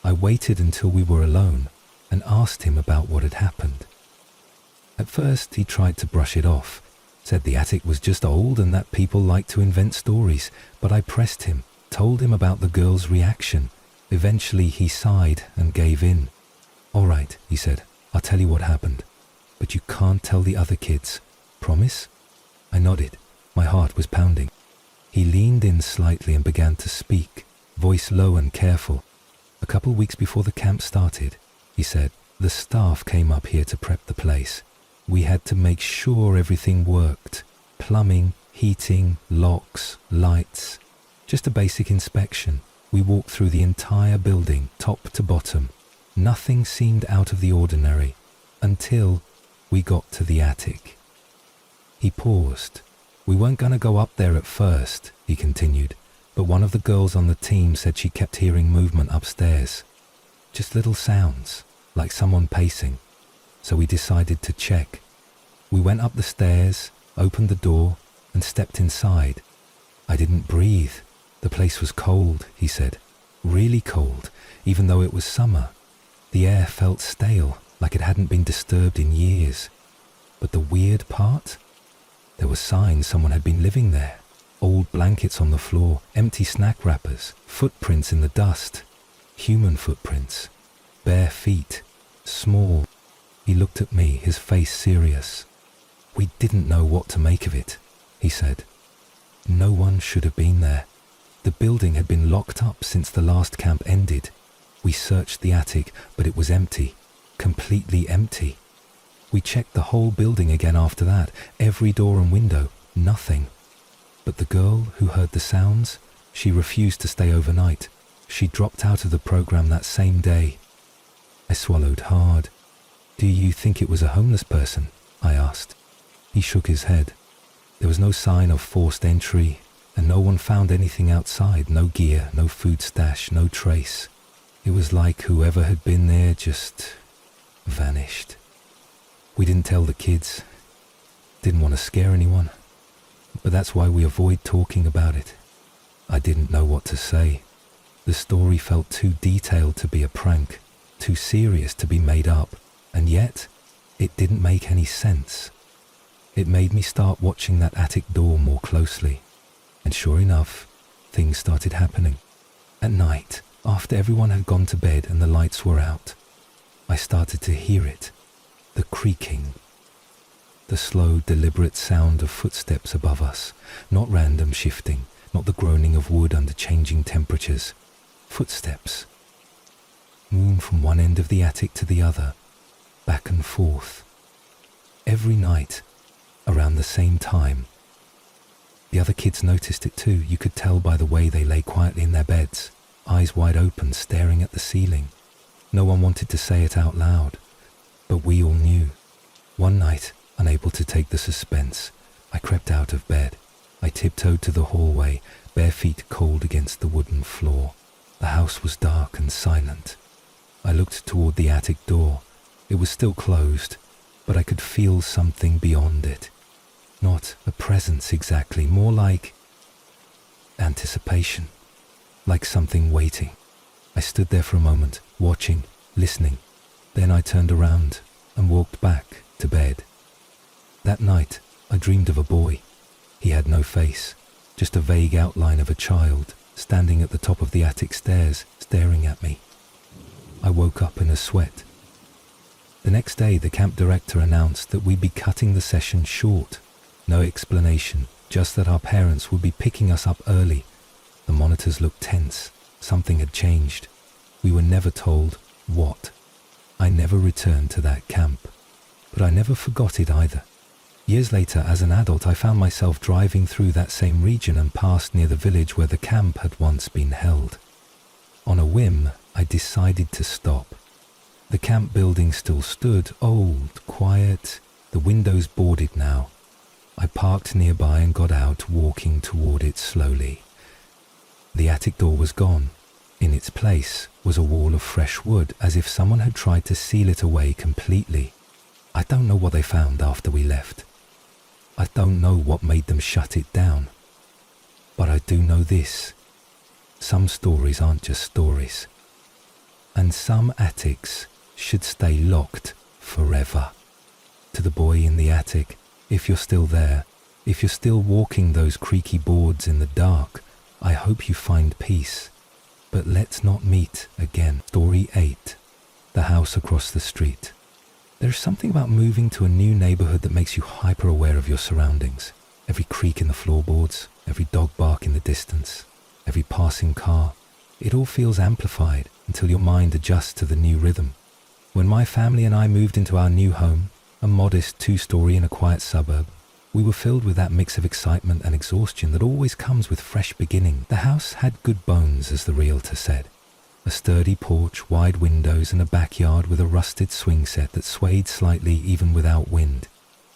I waited until we were alone and asked him about what had happened. At first, he tried to brush it off, said the attic was just old and that people like to invent stories, but I pressed him, told him about the girl's reaction. Eventually, he sighed and gave in. "All right," he said, "I'll tell you what happened, but you can't tell the other kids. Promise?" I nodded. My heart was pounding. He leaned in slightly and began to speak, voice low and careful. "A couple weeks before the camp started," he said, "the staff came up here to prep the place. We had to make sure everything worked. Plumbing, heating, locks, lights. Just a basic inspection. We walked through the entire building, top to bottom. Nothing seemed out of the ordinary, until we got to the attic." He paused. "We weren't going to go up there at first," he continued, "but one of the girls on the team said she kept hearing movement upstairs. Just little sounds, like someone pacing. So we decided to check. We went up the stairs, opened the door, and stepped inside. I didn't breathe. The place was cold," he said. "Really cold, even though it was summer. The air felt stale, like it hadn't been disturbed in years. But the weird part? There were signs someone had been living there. Old blankets on the floor, empty snack wrappers, footprints in the dust. Human footprints. Bare feet. Small." He looked at me, his face serious. "We didn't know what to make of it," he said. "No one should have been there. The building had been locked up since the last camp ended. We searched the attic, but it was empty. Completely empty. We checked the whole building again after that, every door and window, nothing. But the girl who heard the sounds, she refused to stay overnight. She dropped out of the program that same day." I swallowed hard. "Do you think it was a homeless person?" I asked. He shook his head. "There was no sign of forced entry, and no one found anything outside, no gear, no food stash, no trace. It was like whoever had been there just vanished. We didn't tell the kids. Didn't want to scare anyone. But that's why we avoid talking about it." I didn't know what to say. The story felt too detailed to be a prank, too serious to be made up, and yet it didn't make any sense. It made me start watching that attic door more closely, and sure enough, things started happening. At night, after everyone had gone to bed and the lights were out, I started to hear it, the creaking. The slow, deliberate sound of footsteps above us, not random shifting, not the groaning of wood under changing temperatures. Footsteps. Moving from one end of the attic to the other, back and forth. Every night, around the same time. The other kids noticed it too. You could tell by the way they lay quietly in their beds, eyes wide open, staring at the ceiling. No one wanted to say it out loud, but we all knew. One night, unable to take the suspense, I crept out of bed. I tiptoed to the hallway, bare feet cold against the wooden floor. The house was dark and silent. I looked toward the attic door. It was still closed, but I could feel something beyond it. Not a presence exactly, more like anticipation, like something waiting. I stood there for a moment, watching, listening. Then I turned around and walked back to bed. That night, I dreamed of a boy. He had no face, just a vague outline of a child standing at the top of the attic stairs, staring at me. I woke up in a sweat. The next day, the camp director announced that we'd be cutting the session short. No explanation, just that our parents would be picking us up early. The monitors looked tense. Something had changed. We were never told what. I never returned to that camp, but I never forgot it either. Years later, as an adult, I found myself driving through that same region and passed near the village where the camp had once been held. On a whim, I decided to stop. The camp building still stood, old, quiet, the windows boarded now. I parked nearby and got out, walking toward it slowly. The attic door was gone. In its place was a wall of fresh wood, as if someone had tried to seal it away completely. I don't know what they found after we left. I don't know what made them shut it down. But I do know this. Some stories aren't just stories. And some attics should stay locked forever. To the boy in the attic, if you're still there, if you're still walking those creaky boards in the dark, I hope you find peace. But let's not meet again. Story 8. The house across the street. There's something about moving to a new neighborhood that makes you hyper-aware of your surroundings. Every creak in the floorboards, every dog bark in the distance, every passing car. It all feels amplified until your mind adjusts to the new rhythm. When my family and I moved into our new home, a modest 2-story in a quiet suburb, we were filled with that mix of excitement and exhaustion that always comes with fresh beginning. The house had good bones, as the realtor said. A sturdy porch, wide windows, and a backyard with a rusted swing set that swayed slightly even without wind.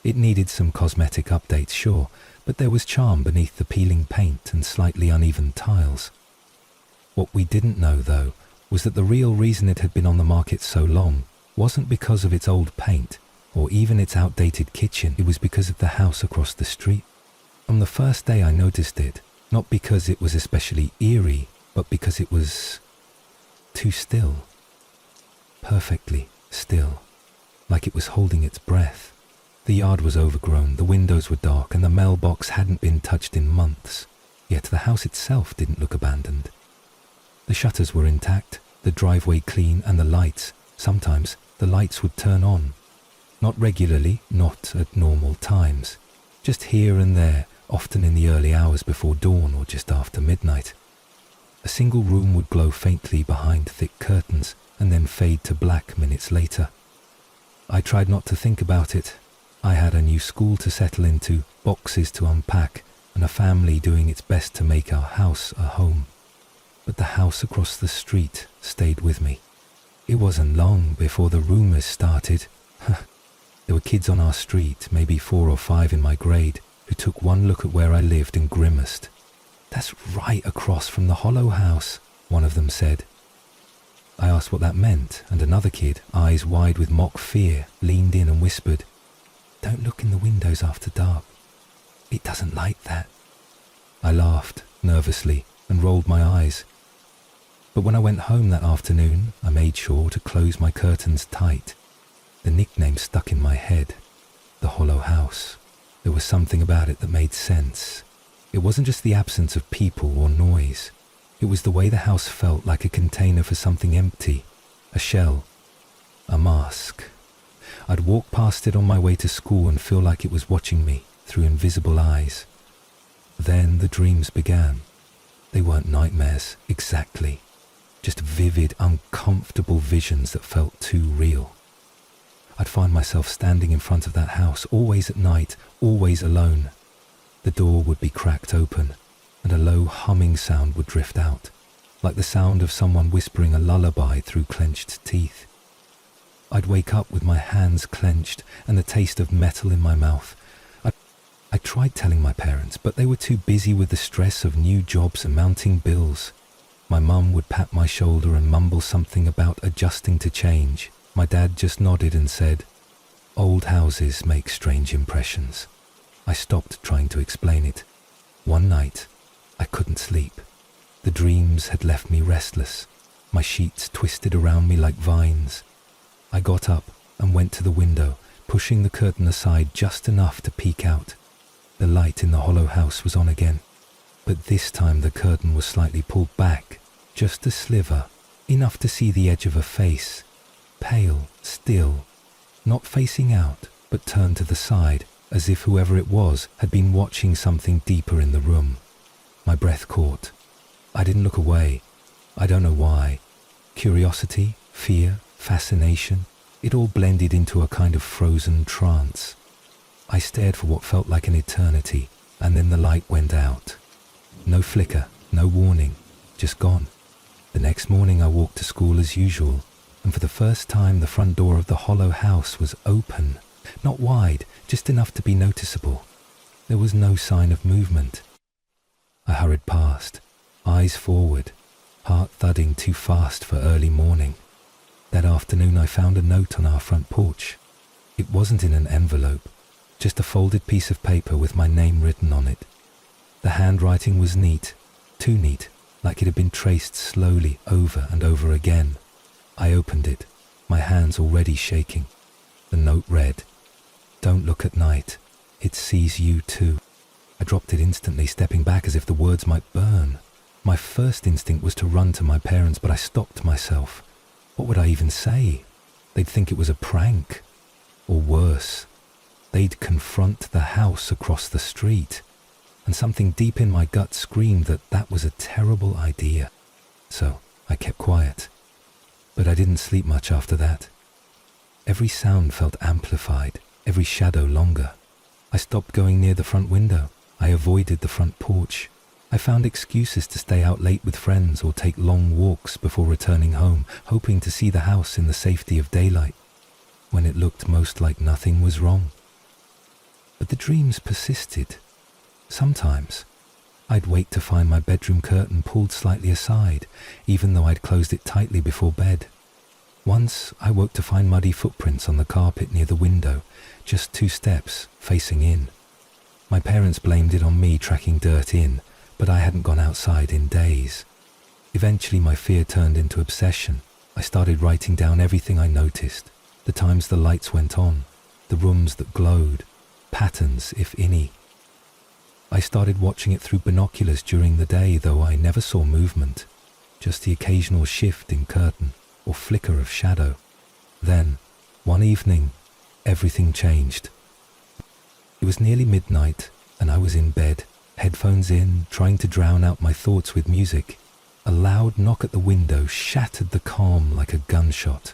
It needed some cosmetic updates, sure, but there was charm beneath the peeling paint and slightly uneven tiles. What we didn't know, though, was that the real reason it had been on the market so long wasn't because of its old paint, or even its outdated kitchen. It was because of the house across the street. On the first day I noticed it, not because it was especially eerie, but because it was too still. Perfectly still, like it was holding its breath. The yard was overgrown, the windows were dark, and the mailbox hadn't been touched in months. Yet the house itself didn't look abandoned. The shutters were intact, the driveway clean, and the lights, sometimes the lights would turn on. Not regularly, not at normal times, just here and there, often in the early hours before dawn or just after midnight. A single room would glow faintly behind thick curtains and then fade to black minutes later. I tried not to think about it. I had a new school to settle into, boxes to unpack, and a family doing its best to make our house a home. But the house across the street stayed with me. It wasn't long before the rumors started. There were kids on our street, maybe 4 or 5 in my grade, who took one look at where I lived and grimaced. "That's right across from the Hollow House," one of them said. I asked what that meant, and another kid, eyes wide with mock fear, leaned in and whispered, "Don't look in the windows after dark. It doesn't like that." I laughed, nervously, and rolled my eyes. But when I went home that afternoon, I made sure to close my curtains tight. The nickname stuck in my head. The Hollow House. There was something about it that made sense. It wasn't just the absence of people or noise. It was the way the house felt, like a container for something empty. A shell. A mask. I'd walk past it on my way to school and feel like it was watching me through invisible eyes. Then the dreams began. They weren't nightmares, exactly. Just vivid, uncomfortable visions that felt too real. I'd find myself standing in front of that house, always at night, always alone. The door would be cracked open, and a low humming sound would drift out, like the sound of someone whispering a lullaby through clenched teeth. I'd wake up with my hands clenched and the taste of metal in my mouth. I tried telling my parents, but they were too busy with the stress of new jobs and mounting bills. My mum would pat my shoulder and mumble something about adjusting to change. My dad just nodded and said, "Old houses make strange impressions." I stopped trying to explain it. One night, I couldn't sleep. The dreams had left me restless. My sheets twisted around me like vines. I got up and went to the window, pushing the curtain aside just enough to peek out. The light in the Hollow House was on again, but this time the curtain was slightly pulled back, just a sliver, enough to see the edge of a face, pale, still, not facing out, but turned to the side, as if whoever it was had been watching something deeper in the room. My breath caught. I didn't look away. I don't know why. Curiosity, fear, fascination, it all blended into a kind of frozen trance. I stared for what felt like an eternity, and then the light went out. No flicker, no warning, just gone. The next morning I walked to school as usual, and for the first time the front door of the hollow house was open, not wide, just enough to be noticeable. There was no sign of movement. I hurried past, eyes forward, heart thudding too fast for early morning. That afternoon I found a note on our front porch. It wasn't in an envelope, just a folded piece of paper with my name written on it. The handwriting was neat, too neat, like it had been traced slowly over and over again. I opened it, my hands already shaking. The note read, "Don't look at night. It sees you too." I dropped it instantly, stepping back as if the words might burn. My first instinct was to run to my parents, but I stopped myself. What would I even say? They'd think it was a prank. Or worse, they'd confront the house across the street. And something deep in my gut screamed that that was a terrible idea. So I kept quiet. But I didn't sleep much after that. Every sound felt amplified, every shadow longer. I stopped going near the front window. I avoided the front porch. I found excuses to stay out late with friends or take long walks before returning home, hoping to see the house in the safety of daylight, when it looked most like nothing was wrong. But the dreams persisted. Sometimes, I'd wake to find my bedroom curtain pulled slightly aside, even though I'd closed it tightly before bed. Once, I woke to find muddy footprints on the carpet near the window, just 2 steps, facing in. My parents blamed it on me tracking dirt in, but I hadn't gone outside in days. Eventually my fear turned into obsession. I started writing down everything I noticed, the times the lights went on, the rooms that glowed, patterns, if any. I started watching it through binoculars during the day, though I never saw movement, just the occasional shift in curtain or flicker of shadow. Then, one evening, everything changed. It was nearly midnight, and I was in bed, headphones in, trying to drown out my thoughts with music. A loud knock at the window shattered the calm like a gunshot.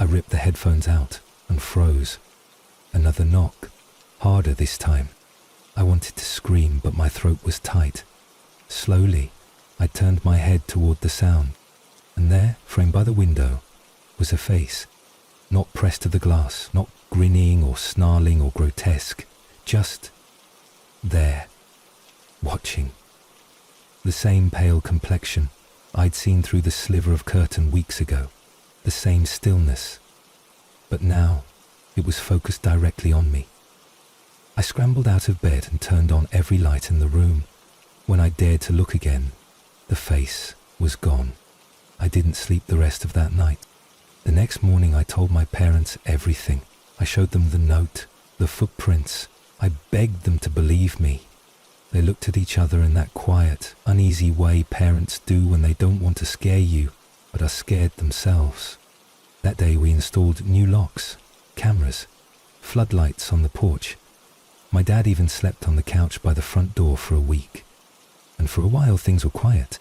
I ripped the headphones out and froze. Another knock, harder this time. I wanted to scream, but my throat was tight. Slowly, I turned my head toward the sound, and there, framed by the window, was a face. Not pressed to the glass, not grinning or snarling or grotesque, just there, watching. The same pale complexion I'd seen through the sliver of curtain weeks ago, the same stillness, but now it was focused directly on me. I scrambled out of bed and turned on every light in the room. When I dared to look again, the face was gone. I didn't sleep the rest of that night. The next morning I told my parents everything. I showed them the note, the footprints. I begged them to believe me. They looked at each other in that quiet, uneasy way parents do when they don't want to scare you, but are scared themselves. That day we installed new locks, cameras, floodlights on the porch. My dad even slept on the couch by the front door for a week. And for a while things were quiet,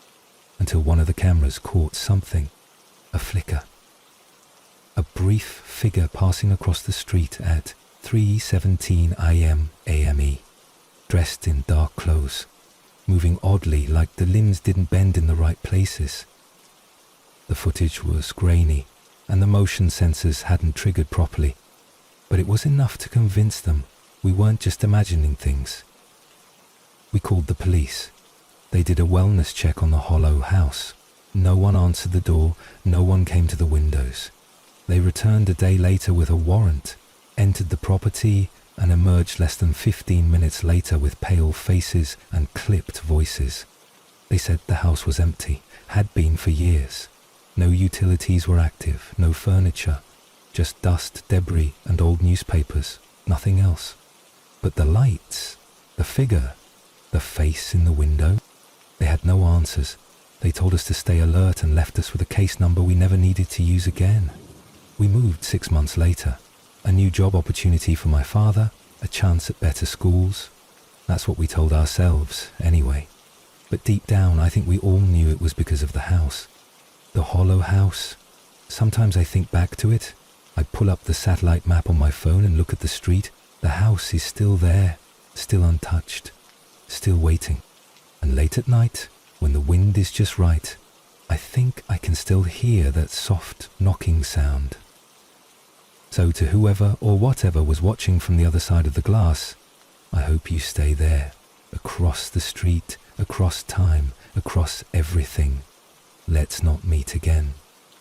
until one of the cameras caught something, a flicker. A brief figure passing across the street at 3:17 a.m. AME, dressed in dark clothes, moving oddly like the limbs didn't bend in the right places. The footage was grainy, and the motion sensors hadn't triggered properly, but it was enough to convince them we weren't just imagining things. We called the police. They did a wellness check on the hollow house. No one answered the door, no one came to the windows. They returned a day later with a warrant, entered the property, and emerged less than 15 minutes later with pale faces and clipped voices. They said the house was empty, had been for years. No utilities were active, no furniture, just dust, debris, and old newspapers, nothing else. But the lights, the figure, the face in the window, they had no answers. They told us to stay alert and left us with a case number we never needed to use again. We moved 6 months later. A new job opportunity for my father, a chance at better schools. That's what we told ourselves, anyway. But deep down, I think we all knew it was because of the house. The hollow house. Sometimes I think back to it. I pull up the satellite map on my phone and look at the street. The house is still there, still untouched, still waiting. And late at night, when the wind is just right, I think I can still hear that soft knocking sound. So to whoever or whatever was watching from the other side of the glass, I hope you stay there, across the street, across time, across everything. Let's not meet again.